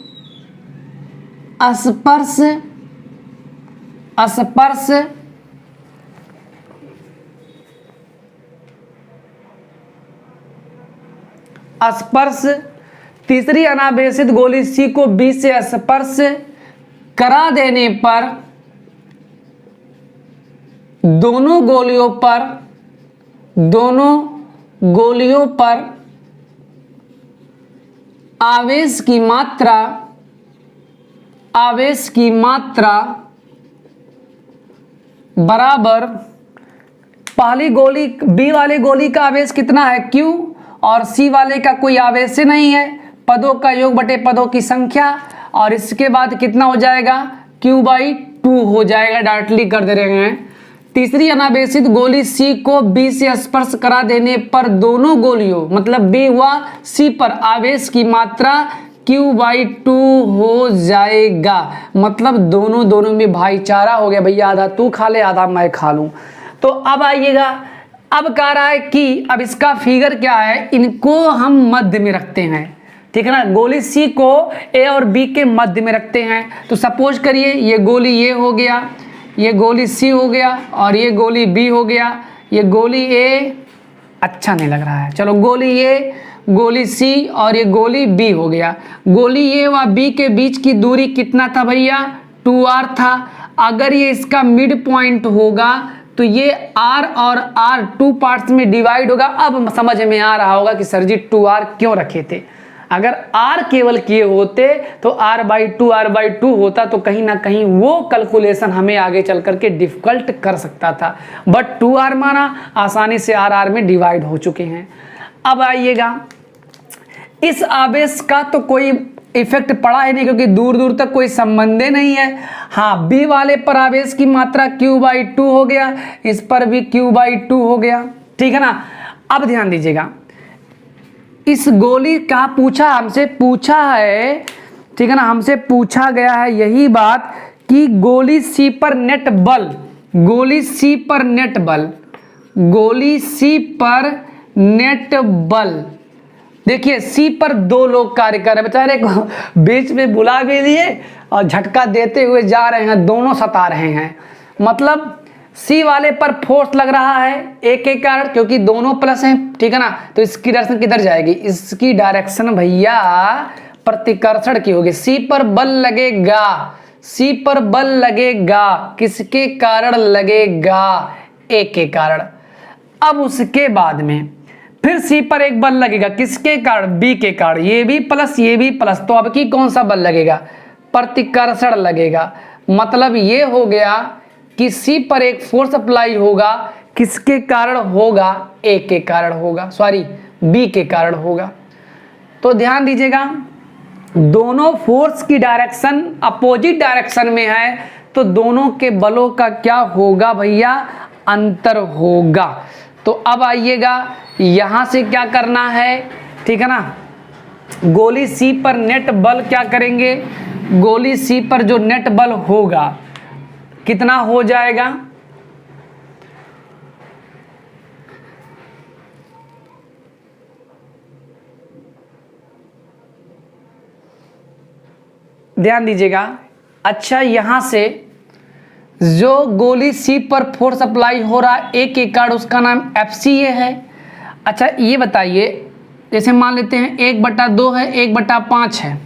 स्पर्श तीसरी अनावेशित गोली C को B से स्पर्श करा देने पर दोनों गोलियों पर आवेश की मात्रा बराबर, पहली गोली B वाली गोली का आवेश कितना है Q, और C वाले का कोई आवेश नहीं है, पदों का योग बटे पदों की संख्या, और इसके बाद कितना हो जाएगा Q/2 हो जाएगा। डायरेक्टली कर दे रहे हैं। तीसरी अनावेशित गोली C को B से स्पर्श करा देने पर दोनों गोलियों मतलब B व C पर आवेश की मात्रा Q/2 हो जाएगा। मतलब दोनों में भाईचारा हो गया भैया, आधा तू खा ले आधा मैं खा लूं। तो अब आइएगा, अब कह रहा है कि अब इसका फिगर क्या है, इनको हम मध्य में रखते हैं, ठीक है ना। गोली सी को ए और बी के मध्य में रखते हैं। तो सपोज करिए ये गोली ए हो गया, ये गोली सी हो गया और ये गोली बी हो गया। ये गोली ए अच्छा नहीं लग रहा है, चलो गोली ए, गोली सी और ये गोली बी हो गया। गोली ए व बी के बीच की दूरी कितना था भैया, 2r था। अगर ये इसका मिड पॉइंट होगा तो ये r और r 2 पार्ट्स में डिवाइड होगा। अब समझ में आ रहा होगा कि सर जी 2r क्यों रखे थे। अगर r केवल किए होते तो r/2 होता, तो कहीं ना कहीं वो कैलकुलेशन हमें आगे चल करके डिफिकल्ट कर सकता था। बट 2r माना, आसानी से r में डिवाइड हो चुके हैं। अब आइएगा, इस आवेश का तो कोई इफेक्ट पड़ा है नहीं, क्योंकि दूर दूर तक कोई संबंध नहीं है। हाँ, बी वाले पर आवेश की मात्रा q/2 हो गया, इस पर भी q/2 हो गया, ठीक है ना। अब ध्यान दीजिएगा, इस गोली का हमसे पूछा है, ठीक है ना, हमसे पूछा गया है यही बात कि गोली सी पर नेट बल, गोली सी पर नेट बल, गोली सी पर नेट बल। देखिए सी पर 2 लोग कार्य कर रहे हैं, बेचारे को बीच में बुला भी लिए और झटका देते हुए जा रहे हैं, दोनों सता रहे हैं। मतलब सी वाले पर फोर्स लग रहा है ए के कारण, क्योंकि दोनों प्लस हैं, ठीक है ना। तो इसकी डायरेक्शन किधर जाएगी, इसकी डायरेक्शन भैया प्रतिकर्षण की होगी। सी पर बल लगेगा, सी पर बल लगेगा, किसके कारण लगेगा, ए के कारण। अब उसके बाद में फिर सी पर एक बल लगेगा, किसके कारण, बी के कारण। ये भी प्लस ये भी प्लस, तो अब की कौन सा बल लगेगा, प्रतिकर्षण लगेगा। मतलब ये हो गया कि सी पर एक फोर्स अप्लाई होगा, किसके कारण होगा, ए के कारण होगा, सॉरी बी के कारण होगा। तो ध्यान दीजिएगा, दोनों फोर्स की डायरेक्शन अपोजिट डायरेक्शन में है, तो दोनों के बलों का क्या होगा भैया, अंतर होगा। तो अब आइएगा, यहां से क्या करना है, ठीक है ना। गोली सी पर नेट बल क्या करेंगे, गोली सी पर जो नेट बल होगा कितना हो जाएगा, ध्यान दीजिएगा। अच्छा, यहां से जो गोली सी पर फोर्स अप्लाई हो रहा है ए के कारण, उसका नाम FCA है। अच्छा ये बताइए, जैसे मान लेते हैं 1/2 है, 1/5 है,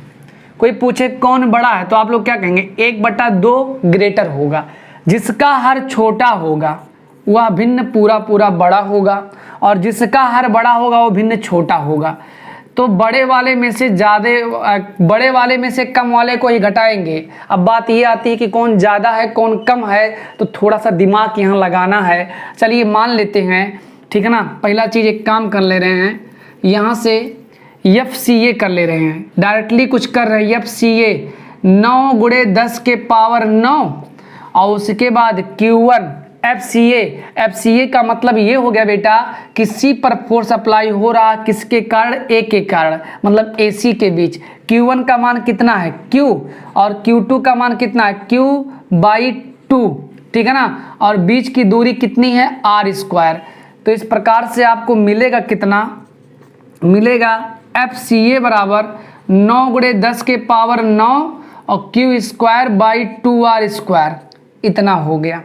कोई पूछे कौन बड़ा है, तो आप लोग क्या कहेंगे, 1/2 ग्रेटर होगा। जिसका हर छोटा होगा वह भिन्न पूरा पूरा बड़ा होगा, और जिसका हर बड़ा होगा वो भिन्न छोटा होगा। तो बड़े वाले में से बड़े वाले में से कम वाले को ही घटाएंगे। अब बात ये आती है कि कौन ज़्यादा है कौन कम है, तो थोड़ा सा दिमाग यहाँ लगाना है। चलिए मान लेते हैं, ठीक है ना। पहला चीज़ एक काम कर ले रहे हैं, यहाँ से FCA कर ले रहे हैं, डायरेक्टली कुछ कर रहे हैं। FCA 9 × 10⁻9 और उसके बाद Q1 FCA का मतलब ये हो गया बेटा कि सी पर फोर्स अप्लाई हो रहा, किसके कारण, ए के कारण, मतलब AC के बीच। Q1 का मान कितना है Q, और Q2 का मान कितना है Q/2, ठीक है ना। और बीच की दूरी कितनी है r²। तो इस प्रकार से आपको मिलेगा कितना, मिलेगा FCA बराबर 9 × 10⁻9 और Q²/2r², इतना हो गया।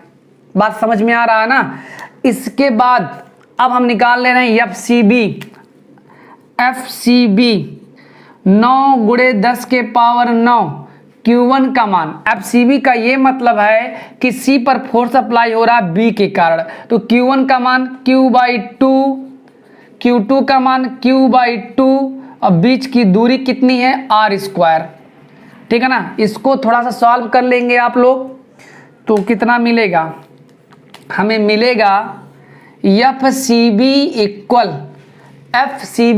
बात समझ में आ रहा है ना। इसके बाद अब हम निकाल ले रहे हैं FCB 9 × 10⁻9 Q1 का मान। FCB का ये मतलब है कि C पर फोर्स अप्लाई हो रहा है B के कारण, तो Q1 का मान Q/2, Q2 का मान Q/2 और बीच की दूरी कितनी है r², ठीक है ना। इसको थोड़ा सा सॉल्व कर लेंगे आप लोग, तो कितना मिलेगा, हमें मिलेगा FCB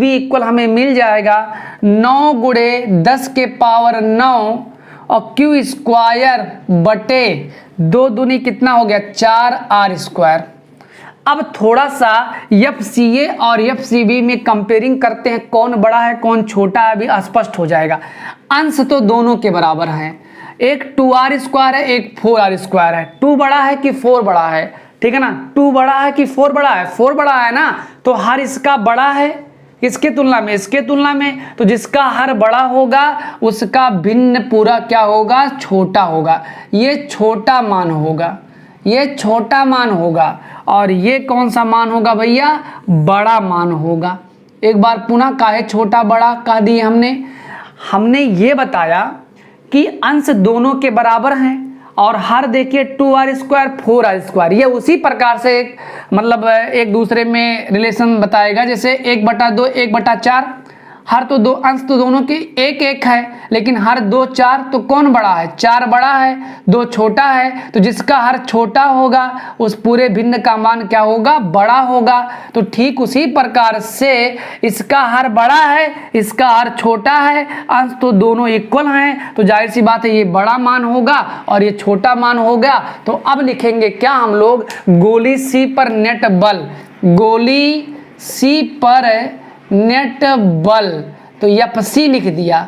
इक्वल हमें मिल जाएगा 9 × 10⁻9 और Q²/2 दूनी कितना हो गया 4r²। अब थोड़ा सा FCA और FCB में कंपेयरिंग करते हैं, कौन बड़ा है कौन छोटा है, अभी स्पष्ट हो जाएगा। अंश तो दोनों के बराबर हैं, एक 2r² है एक 4r² है। 2 बड़ा है कि 4 बड़ा है, ठीक है ना। 2 बड़ा है कि 4 बड़ा है? 4 बड़ा है ना, तो हर इसका बड़ा है इसके तुलना में, तो जिसका हर बड़ा होगा उसका भिन्न पूरा क्या होगा? छोटा होगा। ये छोटा मान होगा, ये छोटा मान होगा, और ये कौन सा मान होगा भैया? बड़ा मान होगा। एक बार पुनः काहे छोटा बड़ा कह दिए हमने ये बताया कि अंश दोनों के बराबर हैं, और हर देखिए 2r² 4r², ये उसी प्रकार से मतलब एक दूसरे में रिलेशन बताएगा। जैसे 1/2 1/4, हर तो दो अंश तो दोनों के एक एक है, लेकिन हर 2 4, तो कौन बड़ा है? 4 बड़ा है, 2 छोटा है, तो जिसका हर छोटा होगा उस पूरे भिन्न का मान क्या होगा? बड़ा होगा। तो ठीक उसी प्रकार से इसका हर बड़ा है, इसका हर छोटा है, अंश तो दोनों इक्वल हैं, तो जाहिर सी बात है ये बड़ा मान होगा और ये छोटा मान होगा। तो अब लिखेंगे क्या हम लोग? गोली सी पर नेट बल, गोली सी पर नेट बल, तो FC लिख दिया,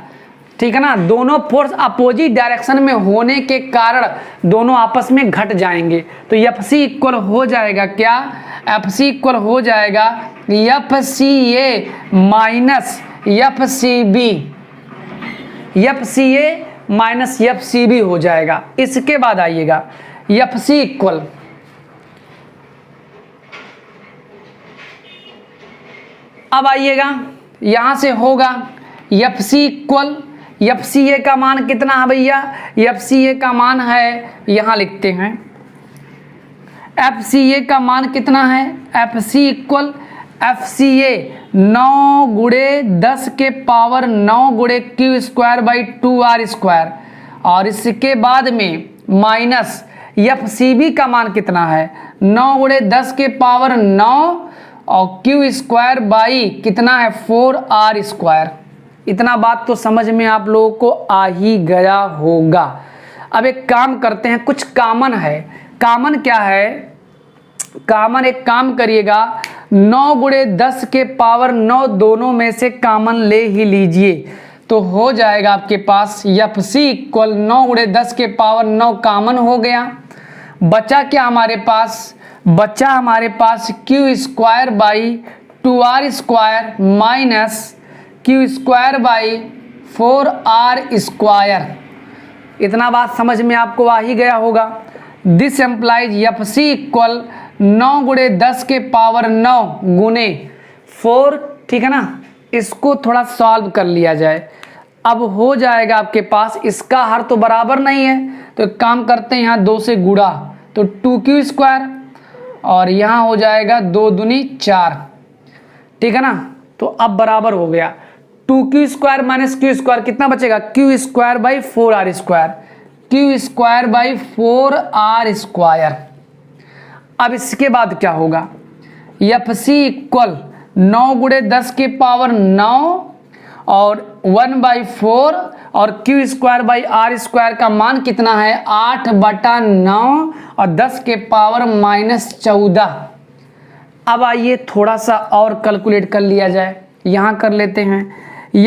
ठीक है ना। दोनों फोर्स अपोजिट डायरेक्शन में होने के कारण दोनों आपस में घट जाएंगे, तो FC इक्वल हो जाएगा क्या? FC इक्वल हो जाएगा FCA minus FCB, FCA minus FCB हो जाएगा। इसके बाद आइएगा FC इक्वल, अब आइएगा यहां से होगा FC इक्वल, FCA का मान कितना है भैया? FCA का मान है, यहां लिखते हैं FCA का मान कितना है? FC इक्वल FCA 9 गुणे 10 के पावर 9 गुणे Q² 2r², और इसके बाद में माइनस FCB का मान कितना है? 9 गुणे 10 के पावर 9 और Q² कितना है? 4r²। इतना बात तो समझ में आप लोगों को आ ही गया होगा। अब एक काम करते हैं, कुछ कॉमन है। कॉमन क्या है? कॉमन एक काम करिएगा, 9 गुणे 10 के पावर 9 दोनों में से कॉमन ले ही लीजिए, तो हो जाएगा आपके पास FC इक्वल 9 गुणे 10 के पावर 9 कॉमन हो गया। बचा क्या हमारे पास? बचा हमारे पास Q² 2r² minus Q² 4r²। इतना बात समझ में आपको आ ही गया होगा। दिस एम्प्लाइज FC इक्वल 9 गुणे 10 के पावर 9 गुणे 4, ठीक है ना। इसको थोड़ा सॉल्व कर लिया जाए, अब हो जाएगा आपके पास, इसका हर तो बराबर नहीं है, तो एक काम करते हैं यहाँ 2 से गुणा, तो 2Q², और यहाँ हो जाएगा 2 दूनी 4, ठीक है ना। तो अब बराबर हो गया 2Q² माइनस Q² कितना बचेगा? Q² 4r², Q² 4r²। अब इसके बाद क्या होगा? FC इक्वल 9 गुणे 10 के पावर 9 और 1/4, और Q² r² का मान कितना है? 8/9 और 10 के पावर -14। अब आइए थोड़ा सा और कैलकुलेट कर लिया जाए, यहाँ कर लेते हैं।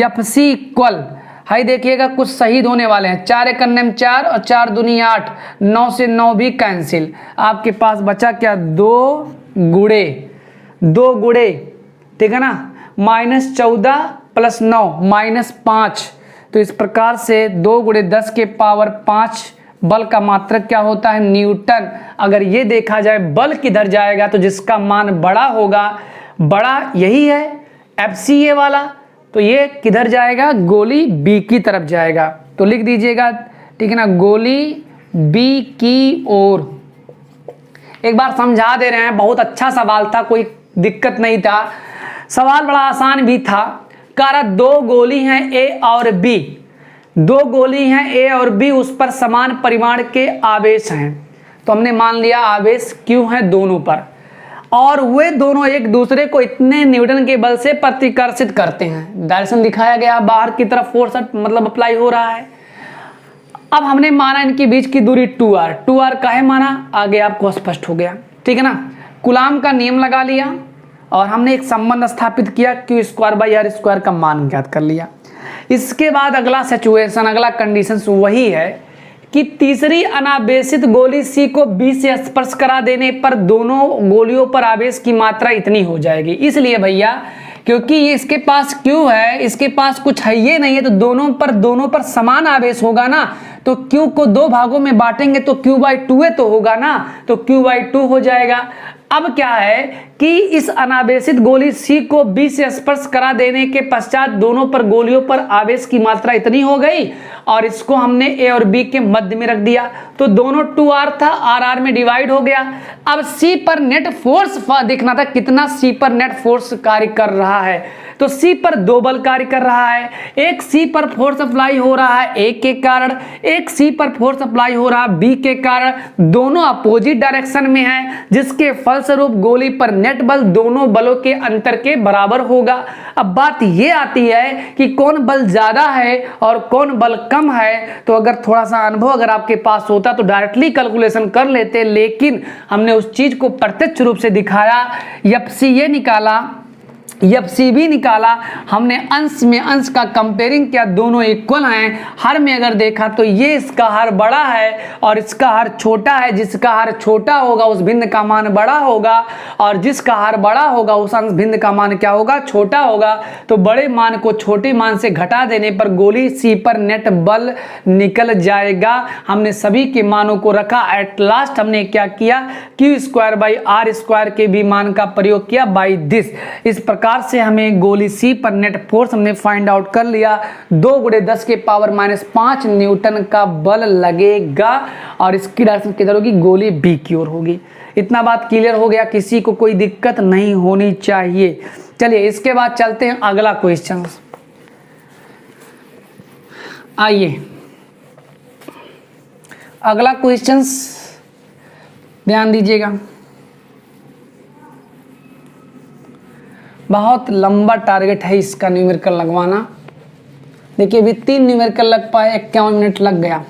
FC इक्वल, हाई देखिएगा कुछ शहीद होने वाले हैं, 4 × 4 और 4 दूनी 8, 9 से 9 भी कैंसिल, आपके पास बचा क्या? 2 गुणे, ठीक है ना, -14 + 9 -5। तो इस प्रकार से 2 गुणे 10 के पावर 5 बल का मात्रक क्या होता है? न्यूटन। अगर ये देखा जाए बल किधर जाएगा, तो जिसका मान बड़ा होगा, बड़ा यही है FCA वाला, तो ये किधर जाएगा? गोली B की तरफ जाएगा। तो लिख दीजिएगा, ठीक है ना, गोली B की ओर। एक बार समझा दे रहे हैं, बहुत अच्छा सवाल था, कोई दिक्कत नहीं था, सवाल बड़ा आसान भी था। कारण 2 गोली हैं A और B, 2 गोली हैं A और B, उस पर समान परिमाण के आवेश हैं, तो हमने मान लिया आवेश Q है दोनों पर, और वे दोनों एक दूसरे को इतने न्यूटन के बल से प्रतिकर्षित करते हैं। डायरेक्शन दिखाया गया, बाहर की तरफ फोर्स मतलब अप्लाई हो रहा है। अब हमने माना इनके बीच की दूरी 2r काहे माना? आगे आपको स्पष्ट हो गया, ठीक है ना। कूलाम का नियम लगा लिया और हमने एक संबंध स्थापित किया, Q² r² का मान ज्ञात कर लिया। इसके बाद अगला सिचुएशन, अगला कंडीशन वही है कि तीसरी अनावेशित गोली C को B से स्पर्श करा देने पर दोनों गोलियों पर आवेश की मात्रा इतनी हो जाएगी। इसलिए भैया क्योंकि ये इसके पास Q है, इसके पास कुछ है ये नहीं है, तो दोनों पर समान आवेश होगा ना, तो Q को दो भागों में बांटेंगे तो Q/2 तो होगा ना, तो Q/2 हो जाएगा। अब क्या है कि इस अनावेशित गोली C को B से स्पर्श करा देने के पश्चात दोनों पर गोलियों पर आवेश की मात्रा इतनी हो गई और इसको हमने A और B के मध्य में रख दिया, तो दोनों 2R था, R में डिवाइड हो गया। अब C पर नेट फोर्स देखना था, कितना C पर नेट फोर्स कार्य कर रहा है, तो C पर दो बल कार्य कर रहा है। एक C पर फोर्स अप्लाई हो रहा है A के कारण, एक C पर फोर्स अप्लाई हो रहा है B के कारण, दोनों अपोजिट डायरेक्शन में है, जिसके फलस्वरूप गोली पर नेट बल दोनों बलों के अंतर के बराबर होगा। अब बात ये आती है कि कौन बल ज्यादा है और कौन बल कम है, तो अगर थोड़ा सा अनुभव अगर आपके पास होता तो डायरेक्टली कैलकुलेशन कर लेते, लेकिन हमने उस चीज को प्रत्यक्ष रूप से दिखाया। FC निकाला, FC निकाला, हमने अंश में अंश का कंपेयरिंग किया, दोनों इक्वल हैं। हर में अगर देखा तो ये इसका हर बड़ा है और इसका हर छोटा है, जिसका हर छोटा होगा उस भिन्न का मान बड़ा होगा और जिसका हर बड़ा होगा उस अंश भिन्न का मान क्या होगा, छोटा होगा। तो बड़े मान को छोटे मान से घटा देने पर गोली C पर नेट बल निकल जाएगा। हमने सभी के मानों को रखा, एट लास्ट हमने क्या किया, Q²/R² के भी मान का प्रयोग किया बाई दिस। इस प्रकार से हमें गोली C पर नेट फोर्स हमने फाइंड आउट कर लिया। 2 × 10⁻⁵ न्यूटन का बल लगेगा और इसकी डायरेक्शन किधर होगी, गोली B की ओर होगी। इतना बात क्लियर हो गया, किसी को कोई दिक्कत नहीं होनी चाहिए। चलिए इसके बाद चलते हैं अगला क्वेश्चन। आइए अगला क्वेश्चन ध्यान दीजिएगा, बहुत लंबा टारगेट है इसका न्यूमेरिकल लगवाना। देखिए अभी 3 न्यूमेरिकल लग पाए, 51 मिनट लग गया।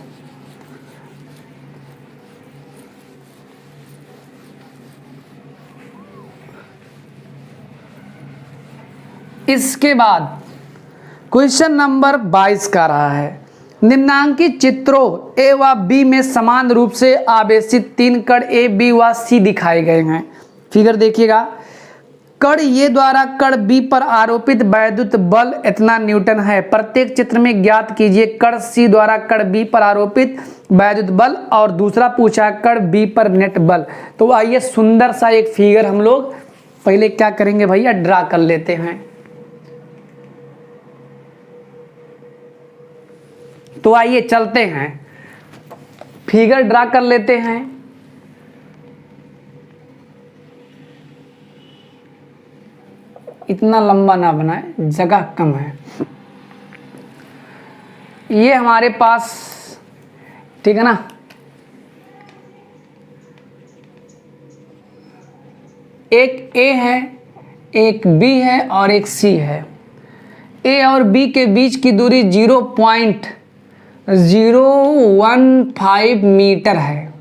इसके बाद क्वेश्चन नंबर 22 का रहा है, निम्नांकित चित्रों A व B में समान रूप से आवेशित 3 कण A, B व C दिखाए गए हैं। फिगर देखिएगा, कण A द्वारा कण B पर आरोपित वैद्युत बल इतना न्यूटन है। प्रत्येक चित्र में ज्ञात कीजिए कण C द्वारा कण B पर आरोपित वैद्युत बल, और दूसरा पूछा कण B पर नेट बल। तो आइए सुंदर सा एक फिगर हम लोग पहले क्या करेंगे भैया, ड्रा कर लेते हैं। तो आइए चलते हैं, फिगर ड्रा कर लेते हैं। इतना लंबा ना बनाए, जगह कम है। ये हमारे पास ठीक है ना, एक A है, एक B है और एक C है। A और B के बीच की दूरी 0.015 मीटर है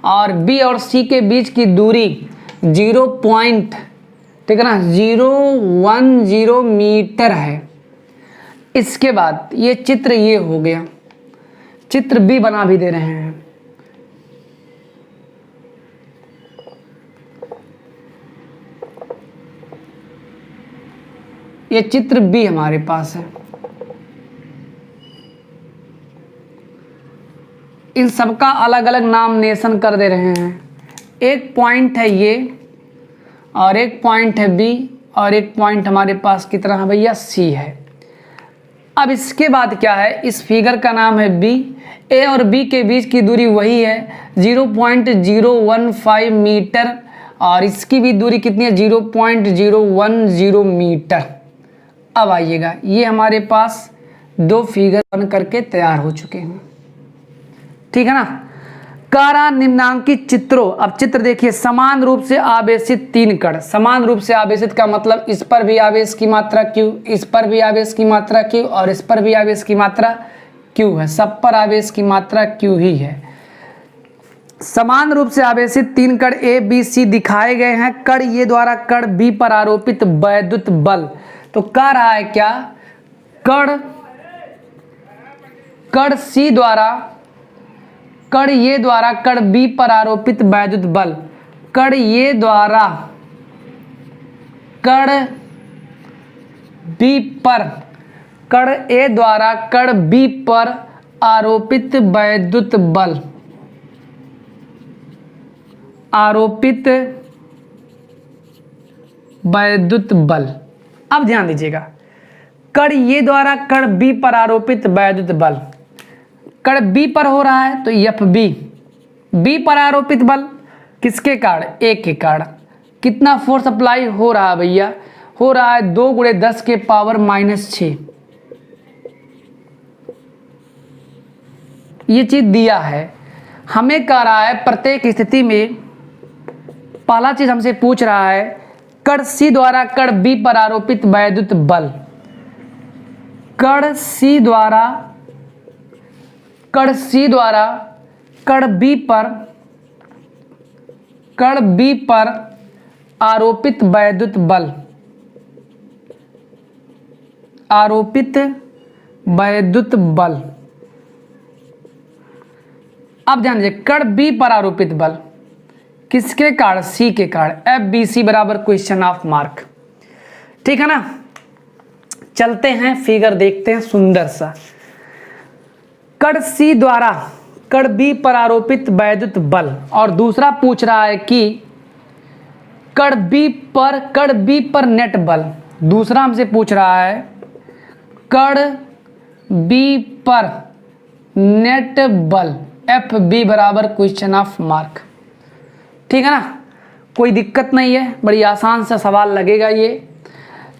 और B और C के बीच की दूरी 0.10 मीटर है। इसके बाद ये चित्र ये हो गया, चित्र B बना भी दे रहे हैं। ये चित्र B हमारे पास है। इन सबका अलग अलग नामनेशन कर दे रहे हैं। एक पॉइंट है ये और एक पॉइंट है B और एक पॉइंट हमारे पास कितना है भैया, C है। अब इसके बाद क्या है, इस फिगर का नाम है B। A और B के बीच की दूरी वही है 0.015 मीटर और इसकी भी दूरी कितनी है, 0.010 मीटर। अब आइएगा, ये हमारे पास 2 फिगर बन करके तैयार हो चुके हैं, ठीक है ना। कारा निम्नांकित चित्रों, अब चित्र देखिए, समान रूप से आवेशित 3 कण। समान रूप से आवेशित का मतलब इस पर भी आवेश की मात्रा Q, इस पर भी आवेश की मात्रा Q और इस पर भी आवेश की मात्रा Q है। सब पर आवेश की मात्रा Q ही है। समान रूप से आवेशित 3 कण A, B, C दिखाए गए हैं। कण A द्वारा कण B पर आरोपित वैद्युत बल, तो कह रहा है क्या, कण C द्वारा कण ए द्वारा कण बी पर आरोपित वैद्युत बल, कण ए द्वारा कण बी पर, कण ए द्वारा कण बी पर आरोपित वैद्युत बल, आरोपित वैद्युत बल। अब ध्यान दीजिएगा, कण ए द्वारा कण बी पर आरोपित वैद्युत बल, कण बी पर हो रहा है तो एफ बी, बी पर आरोपित बल किसके कारण, ए के कारण। कितना फोर्स अप्लाई हो रहा है भैया, हो रहा है 2 × 10⁻⁻⁶। ये चीज दिया है, हमें कह रहा है प्रत्येक स्थिति में पहला चीज हमसे पूछ रहा है कण सी द्वारा कण बी पर आरोपित वैद्युत बल, कण सी द्वारा कण बी पर आरोपित वैद्युत बल, आरोपित वैद्युत बल। अब ध्यान दीजिए, कण बी पर आरोपित बल किसके कारण, सी के कारण। FBC बराबर क्वेश्चन ऑफ मार्क। ठीक है ना, चलते हैं फिगर देखते हैं सुंदर सा। कण सी द्वारा कण बी पर आरोपित वैद्युत बल, और दूसरा पूछ रहा है कि कण बी पर नेट बल। दूसरा हमसे पूछ रहा है कण बी पर नेट बल, FB बराबर क्वेश्चन ऑफ मार्क। ठीक है ना, कोई दिक्कत नहीं है, बड़ी आसान सा सवाल लगेगा ये।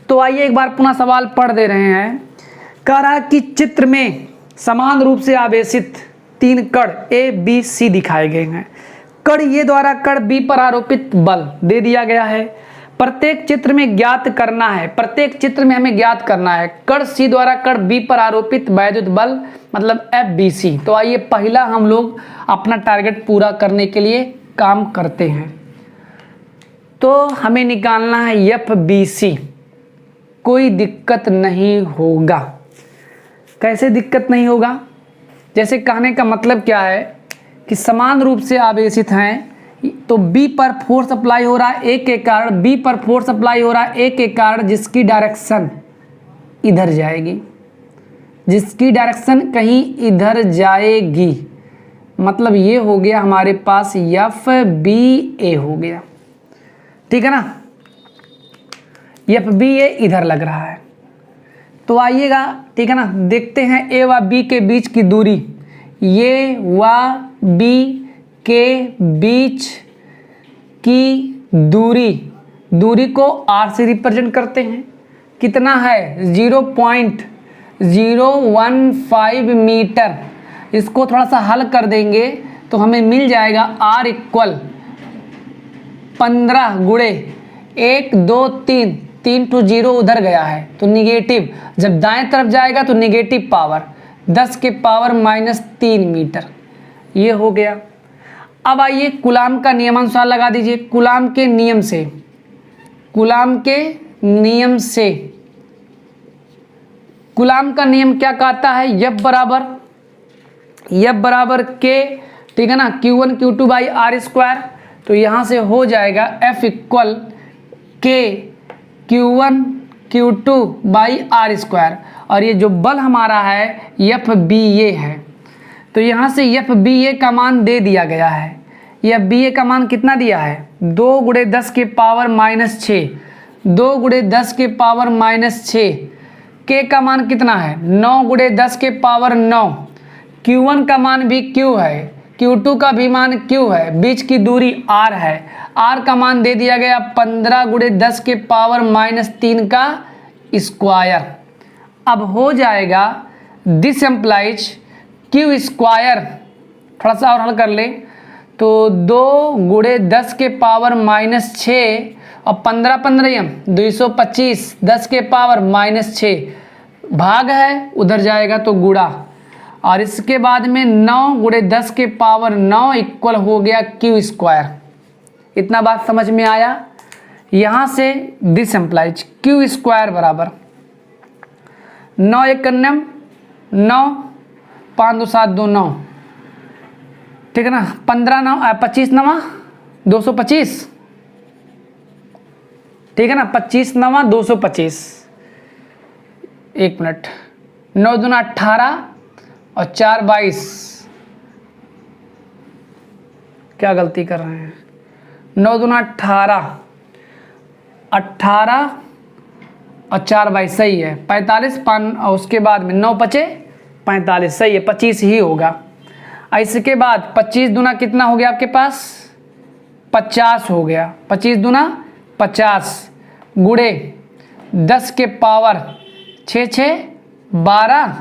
तो आइए एक बार पुनः सवाल पढ़ दे रहे हैं। कह रहा है कि चित्र में समान रूप से आवेशित 3 कण ABC दिखाए गए हैं। कण ए द्वारा कण बी पर आरोपित बल दे दिया गया है। प्रत्येक चित्र में ज्ञात करना है, प्रत्येक चित्र में हमें ज्ञात करना है कण सी द्वारा कण बी पर आरोपित वैद्युत बल, मतलब FBC। तो आइए पहला हम लोग अपना टारगेट पूरा करने के लिए काम करते हैं। तो हमें निकालना है FBC। कोई दिक्कत नहीं होगा। कैसे दिक्कत नहीं होगा, जैसे कहने का मतलब क्या है कि समान रूप से आवेशित हैं, तो B पर फोर्स अप्लाई हो रहा है A के कारण, B पर फोर्स अप्लाई हो रहा है A के कारण, जिसकी डायरेक्शन इधर जाएगी, जिसकी डायरेक्शन कहीं इधर जाएगी। मतलब ये हो गया हमारे पास FBA हो गया। ठीक है ना, FBA इधर लग रहा है। तो आइएगा, ठीक है ना, देखते हैं A व B के बीच की दूरी, ये व B के बीच की दूरी को R से रिप्रेजेंट करते हैं। कितना है, 0.015 मीटर। इसको थोड़ा सा हल कर देंगे तो हमें मिल जाएगा R = 15 × 1 2 3, 3 to 0 उधर गया है तो निगेटिव, जब दाएं तरफ जाएगा तो निगेटिव पावर 10⁻³ मीटर। ये हो गया। अब आइए कूलाम का नियमानुसार लगा दीजिए। कूलाम के नियम से, कूलाम का नियम क्या कहता है, F बराबर K, ठीक है ना, Q1 Q2/R²। तो यहाँ से हो जाएगा F = K Q1 Q2/R²। और ये जो बल हमारा है FBA है, तो यहाँ से FBA का मान दे दिया गया है। FBA का मान कितना दिया है, 2 × 10⁻⁻⁶, 2 × 10⁻⁻⁶। K का मान कितना है, 9 × 10⁻⁹। Q1 का मान भी Q है, Q2 का भी मान Q है, बीच की दूरी R है। R का मान दे दिया गया 15 × 10⁻³ का स्क्वायर। अब हो जाएगा दिस एम्प्लाइज Q², थोड़ा सा और हल कर ले तो 2 × 10⁻⁻⁶ और 15 15 225, 10⁻⁻⁶, भाग है उधर जाएगा तो गुणा, और इसके बाद में 9 × 10⁻⁹ इक्वल हो गया Q²। इतना बात समझ में आया। यहाँ से दिस एम्प्लाइज Q² बराबर 9 × 1 = 9, 5 2 7 2 9, ठीक है ना, 25 नवा 225, ठीक है ना, 25 नवा 225, 1 मिनट, 9 दूना 18 और 4 22, क्या गलती कर रहे हैं, 9 दूना 18 और 4 22 सही है, 45 और उसके बाद में 9 5 45 सही है, 25 ही होगा। इसके बाद 25 दूना कितना हो गया आपके पास, 50 हो गया, 25 दूना 50 गुड़े 10 के पावर 6 6 12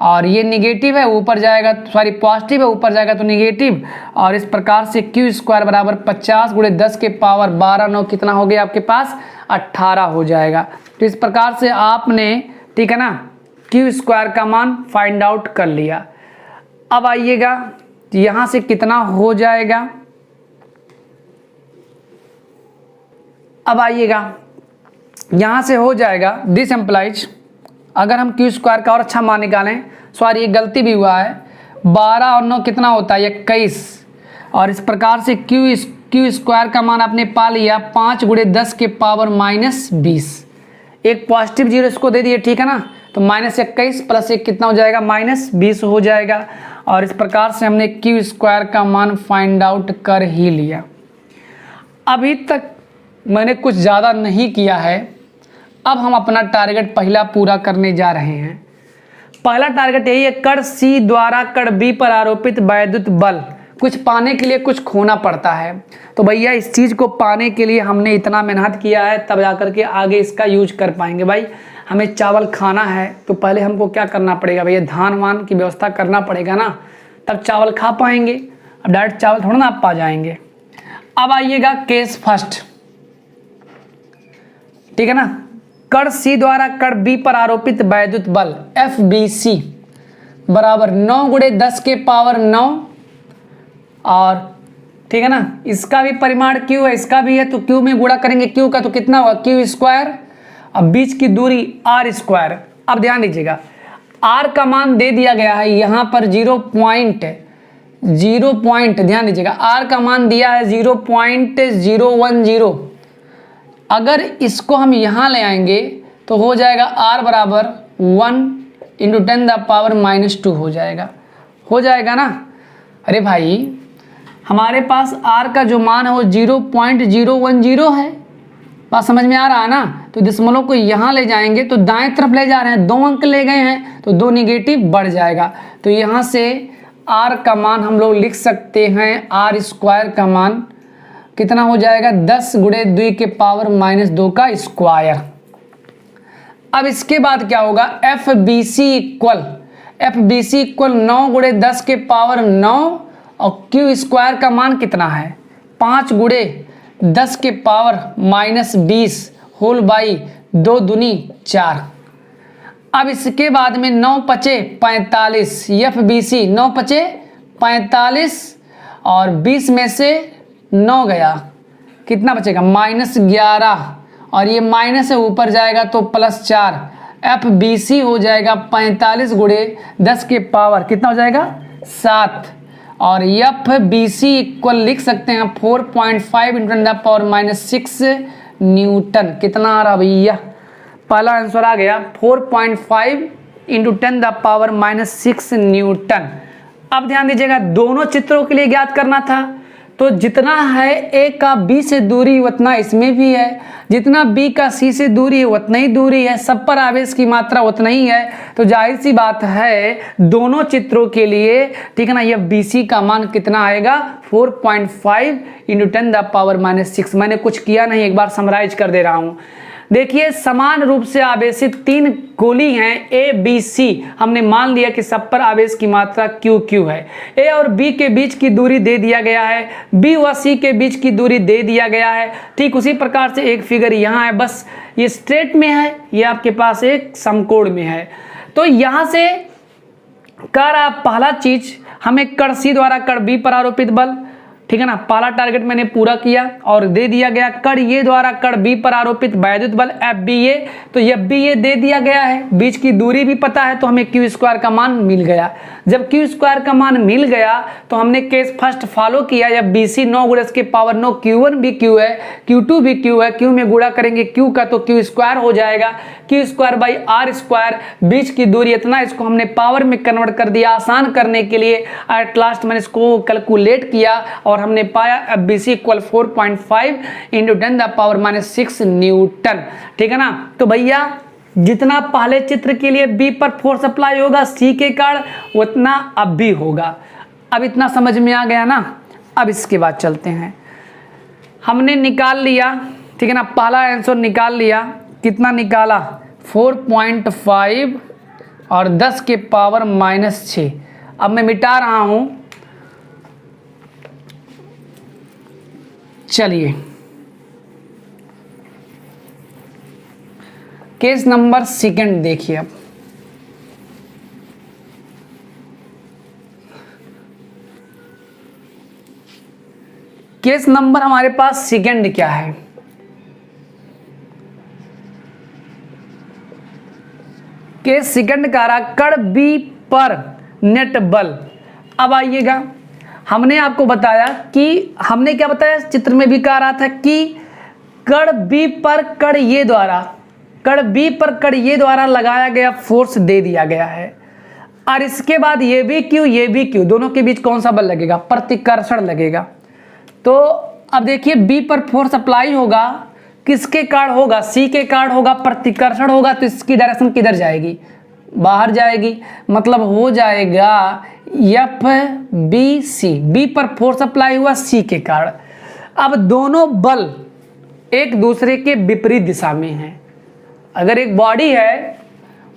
और ये निगेटिव है ऊपर जाएगा, सॉरी पॉजिटिव है ऊपर जाएगा तो निगेटिव, और इस प्रकार से क्यू स्क्वायर बराबर 50 गुणे 10 के पावर 12 9 कितना हो गया आपके पास 18 हो जाएगा। तो इस प्रकार से आपने, ठीक है ना, क्यू स्क्वायर का मान फाइंड आउट कर लिया। अब आइएगा यहाँ से कितना हो जाएगा, अब आइएगा यहाँ से हो जाएगा दिस एम्प्लाइज, अगर हम क्यू स्क्वायर का और अच्छा मान निकालें, सॉरी ये गलती भी हुआ है, 12 और 9 कितना होता है 21, और इस प्रकार से क्यू स्क्वायर का मान आपने पा लिया 5 गुणे 10 के पावर -20, एक पॉजिटिव जीरो इसको दे दिए, ठीक है ना, तो -21 प्लस 1 कितना हो जाएगा -20 हो जाएगा, और इस प्रकार से हमने क्यू स्क्वायर का मान फाइंड आउट कर ही लिया। अभी तक मैंने कुछ ज़्यादा नहीं किया है, अब हम अपना टारगेट पहला पूरा करने जा रहे हैं। पहला टारगेट यही है, कण सी द्वारा कण बी पर आरोपित वैद्युत बल, कुछ पाने के लिए कुछ खोना पड़ता है, तो भैया इस चीज़ को पाने के लिए हमने इतना मेहनत किया है, तब जाकर के आगे इसका यूज कर पाएंगे। भाई हमें चावल खाना है तो पहले हमको क्या करना पड़ेगा भैया, धान वान की व्यवस्था करना पड़ेगा ना, तब चावल खा पाएंगे, अब डायरेक्ट चावल थोड़ा ना आप पा जाएंगे। अब आइएगा केस फर्स्ट, ठीक है ना, कण सी द्वारा कण बी पर आरोपित वैद्युत बल FBC बराबर 9 गुणे 10 के पावर 9, और ठीक है ना, इसका भी परिमाण Q है, इसका भी है, तो Q में गुणा करेंगे Q का तो कितना होगा Q स्क्वायर, अब बीच की दूरी R स्क्वायर। अब ध्यान दीजिएगा R का मान दे दिया गया है यहाँ पर 0 पॉइंट, ध्यान दीजिएगा R का मान दिया है 0.010, अगर इसको हम यहाँ ले आएंगे तो हो जाएगा R बराबर 1 × 10⁻² हो जाएगा ना। अरे भाई हमारे पास R का जो मान है वो 0.010 है, बात समझ में आ रहा है ना। तो दशमलव को यहाँ ले जाएंगे तो दाएं तरफ ले जा रहे हैं, 2 अंक ले गए हैं तो 2 निगेटिव बढ़ जाएगा, तो यहाँ से R का मान हम लोग लिख सकते हैं, R स्क्वायर का मान कितना हो जाएगा 10 गुणे 2 के पावर -2 का स्क्वायर। अब इसके बाद क्या होगा, FBC इक्वल 9 गुणे 10 के पावर 9, और Q स्क्वायर का मान कितना है 5 गुणे 10 के पावर -20 होल बाई 2 दूनी 4। अब इसके बाद में 9 5 45, FBC 9 5 45 और 20 में से 9 गया, कितना बचेगा -11, और ये माइनस से ऊपर जाएगा तो +4, FBC हो जाएगा 45 गुणे 10 के पावर कितना हो जाएगा 7, और FBC इक्वल लिख सकते हैं 4.5 × 10⁻⁶ न्यूटन। कितना आ रहा भैया, पहला आंसर आ गया 4.5 × 10⁻⁶ न्यूटन। अब ध्यान दीजिएगा दोनों चित्रों के लिए ज्ञात करना था, तो जितना है A का B से दूरी उतना इसमें भी है, जितना B का C से दूरी है उतना ही दूरी है, सब पर आवेश की मात्रा उतना ही है, तो जाहिर सी बात है दोनों चित्रों के लिए, ठीक है ना, यह BC का मान कितना आएगा 4.5 × 10⁻⁶। मैंने कुछ किया नहीं, एक बार समराइज कर दे रहा हूँ। देखिए समान रूप से आवेशित 3 गोली हैं A B C, हमने मान लिया कि सब पर आवेश की मात्रा Q है। A और B के बीच की दूरी दे दिया गया है, B व C के बीच की दूरी दे दिया गया है। ठीक उसी प्रकार से एक फिगर यहाँ है, बस ये स्ट्रेट में है, ये आपके पास एक समकोण में है। तो यहाँ से कह रहा पहला चीज हमें कण C द्वारा कण B पर आरोपित बल, ठीक है ना। पहला टारगेट मैंने पूरा किया और दे दिया गया कण ए द्वारा कण बी पर आरोपित वैद्युत बल FBA, तो FBA दे दिया गया है, बीच की दूरी भी पता है, तो हमें क्यू स्क्वायर का मान मिल गया। जब क्यू स्क्वायर का मान मिल गया तो हमने केस फर्स्ट फॉलो किया, जब BC 9 × 10⁻9 Q1 भी Q है, Q2 भी Q है, Q में गुणा करेंगे Q का तो Q स्क्वायर हो जाएगा, Q square by R square, बीच की दूरी इतना, इसको हमने पावर में कन्वर्ट कर दिया आसान करने के लिए। एट लास्ट मैंने इसको कैलकुलेट किया और हमने पाया FBC इक्वल 4.5 × 10⁻⁻6 न्यूटन, ठीक है ना। तो भैया जितना पहले चित्र के लिए B पर फोर्स अप्लाई होगा C के कारण उतना अब भी होगा। अब इतना समझ में आ गया ना। अब इसके बाद चलते हैं, हमने निकाल लिया, ठीक है ना, पहला आंसर निकाल लिया, कितना निकाला 4.5 और 10⁻⁻6। अब मैं मिटा रहा हूं, चलिए केस नंबर सेकंड देखिए। अब केस नंबर हमारे पास सेकंड क्या है, केस सेकंड का रहा कण बी पर नेट बल। अब आइएगा, हमने आपको बताया कि हमने क्या बताया, चित्र में भी कह रहा था कि कण बी पर कण ए द्वारा, कण बी पर कण ए द्वारा लगाया गया फोर्स दे दिया गया है, और इसके बाद ये भी क्यू, दोनों के बीच कौन सा बल लगेगा, प्रतिकर्षण लगेगा। तो अब देखिए बी पर फोर्स अप्लाई होगा, किसके कारण होगा, सी के कारण होगा, प्रतिकर्षण होगा, तो इसकी डायरेक्शन किधर जाएगी, बाहर जाएगी, मतलब हो जाएगा FBC, बी पर फोर्स अप्लाई हुआ सी के कारण। अब दोनों बल एक दूसरे के विपरीत दिशा में हैं। अगर एक बॉडी है,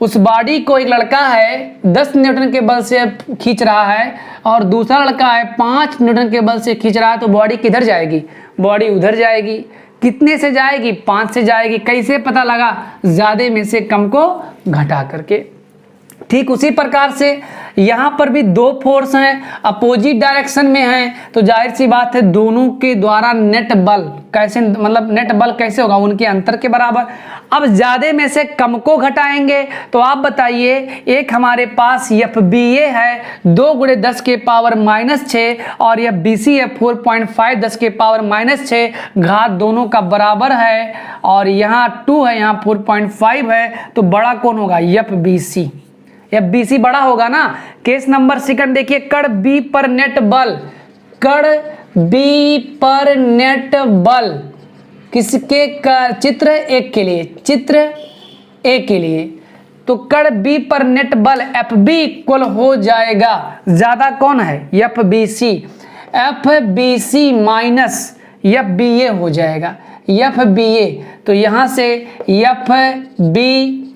उस बॉडी को एक लड़का है 10 न्यूटन के बल से खींच रहा है और दूसरा लड़का है 5 न्यूटन के बल से खींच रहा है, तो बॉडी किधर जाएगी, बॉडी उधर जाएगी। कितने से जाएगी, 5 से जाएगी। कैसे पता लगा, ज़्यादा में से कम को घटा करके। ठीक उसी प्रकार से यहाँ पर भी दो फोर्स हैं, अपोजिट डायरेक्शन में हैं, तो जाहिर सी बात है दोनों के द्वारा नेट बल कैसे, मतलब नेट बल कैसे होगा, उनके अंतर के बराबर। अब ज़्यादा में से कम को घटाएंगे, तो आप बताइए, एक हमारे पास FBA है 2 × 10⁻⁻6 और FBC है 4.5 10⁻⁻6, घात दोनों का बराबर है, और यहाँ 2 है, यहाँ 4.5 है, तो बड़ा कौन होगा, FBC बड़ा होगा ना। केस नंबर सेकंड देखिए, कण बी पर नेट बल, कण बी पर नेट बल किसके का, चित्र एक के लिए, चित्र एक के लिए, तो कण बी पर नेट बल FB इक्वल हो जाएगा, ज्यादा कौन है, FBC माइनस FBA हो जाएगा, FBA, तो यहां से FB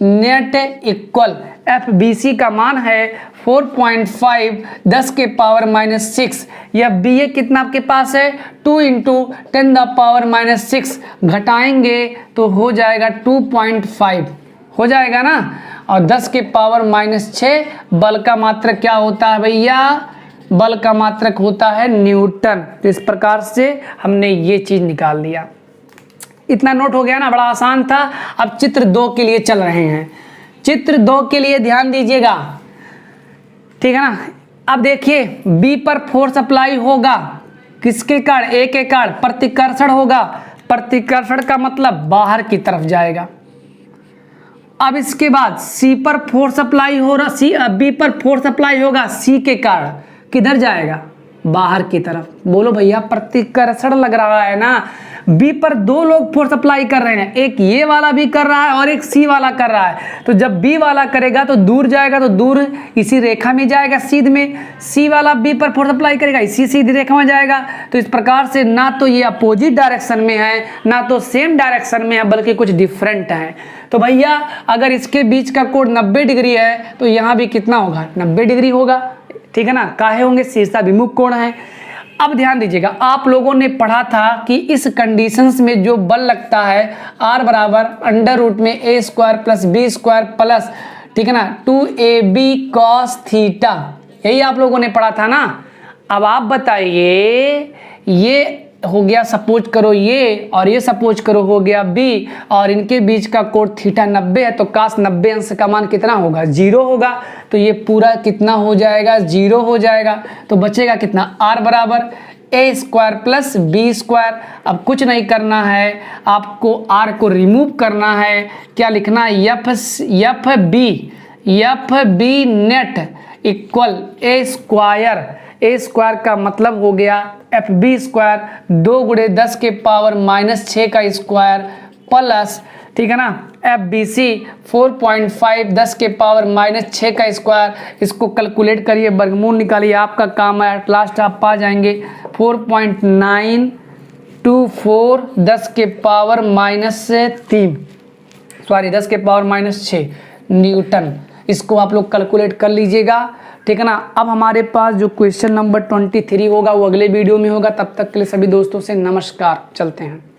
नेट इक्वल FBC का मान है 4.5 10⁻⁻6, FBA कितना आपके पास है 2 × 10⁻⁻6, घटाएंगे तो हो जाएगा 2.5 हो जाएगा ना। और 10⁻⁻6 बल का मात्रक क्या होता है भैया, बल का मात्रक होता है न्यूटन। तो इस प्रकार से हमने ये चीज निकाल लिया। इतना नोट हो गया ना, बड़ा आसान था। अब चित्र 2 के लिए चल रहे हैं। चित्र 2 के लिए ध्यान दीजिएगा, ठीक है ना। अब देखिए बी पर फोर्स अप्लाई होगा, किसके कारण, ए के कारण, प्रतिकर्षण होगा, प्रतिकर्षण का मतलब बाहर की तरफ जाएगा। अब इसके बाद सी पर फोर्स अप्लाई हो रहा, बी पर फोर्स अप्लाई होगा सी के कारण, किधर जाएगा, बाहर की तरफ। बोलो भैया प्रतिकर्षण लग रहा है ना। बी पर दो लोग फोर्स अप्लाई कर रहे हैं, एक ये वाला भी कर रहा है और एक सी वाला कर रहा है। तो जब बी वाला करेगा तो दूर जाएगा, तो दूर इसी रेखा में जाएगा सीध में, सी वाला बी पर फोर्स अप्लाई करेगा इसी सीधी रेखा में जाएगा। तो इस प्रकार से ना तो ये अपोजिट डायरेक्शन में है, ना तो सेम डायरेक्शन में है, बल्कि कुछ डिफरेंट है। तो भैया अगर इसके बीच का कोण 90 डिग्री है तो यहाँ भी कितना होगा, 90 डिग्री होगा, ठीक है ना। काहे होंगे, शीर्षाभिमुख कोण है। अब ध्यान दीजिएगा, आप लोगों ने पढ़ा था कि इस कंडीशंस में जो बल लगता है R बराबर √a² + b² प्लस, ठीक है ना, 2ab cos θ, यही आप लोगों ने पढ़ा था ना। अब आप बताइए ये हो गया सपोज करो ये, और ये सपोज करो हो गया बी, और इनके बीच का कोण थीटा 90 है, तो काश 90 अंश का मान कितना होगा, 0 होगा। तो ये पूरा कितना हो जाएगा, 0 हो जाएगा। तो बचेगा कितना, आर बराबर ए स्क्वायर प्लस बी स्क्वायर। अब कुछ नहीं करना है, आपको आर को रिमूव करना है। क्या लिखना है, एफ बी नेट इक्वल ए स्क्वायर। ए स्क्वायर का मतलब हो गया एफ बी स्क्वायर, 2 गुणे 10 के पावर -6 का स्क्वायर प्लस, ठीक है ना, एफ बी सी 4.5 10 के पावर -6 का स्क्वायर। इसको कैलकुलेट करिए, वर्गमूल निकालिए, आपका काम है। एट लास्ट आप पा जाएंगे 4.924 10 के पावर -3, सॉरी 10 के पावर -6 न्यूटन। इसको आप लोग कैलकुलेट कर लीजिएगा, ठीक है ना। अब हमारे पास जो क्वेश्चन नंबर 23 होगा वो अगले वीडियो में होगा। तब तक के लिए सभी दोस्तों से नमस्कार, चलते हैं।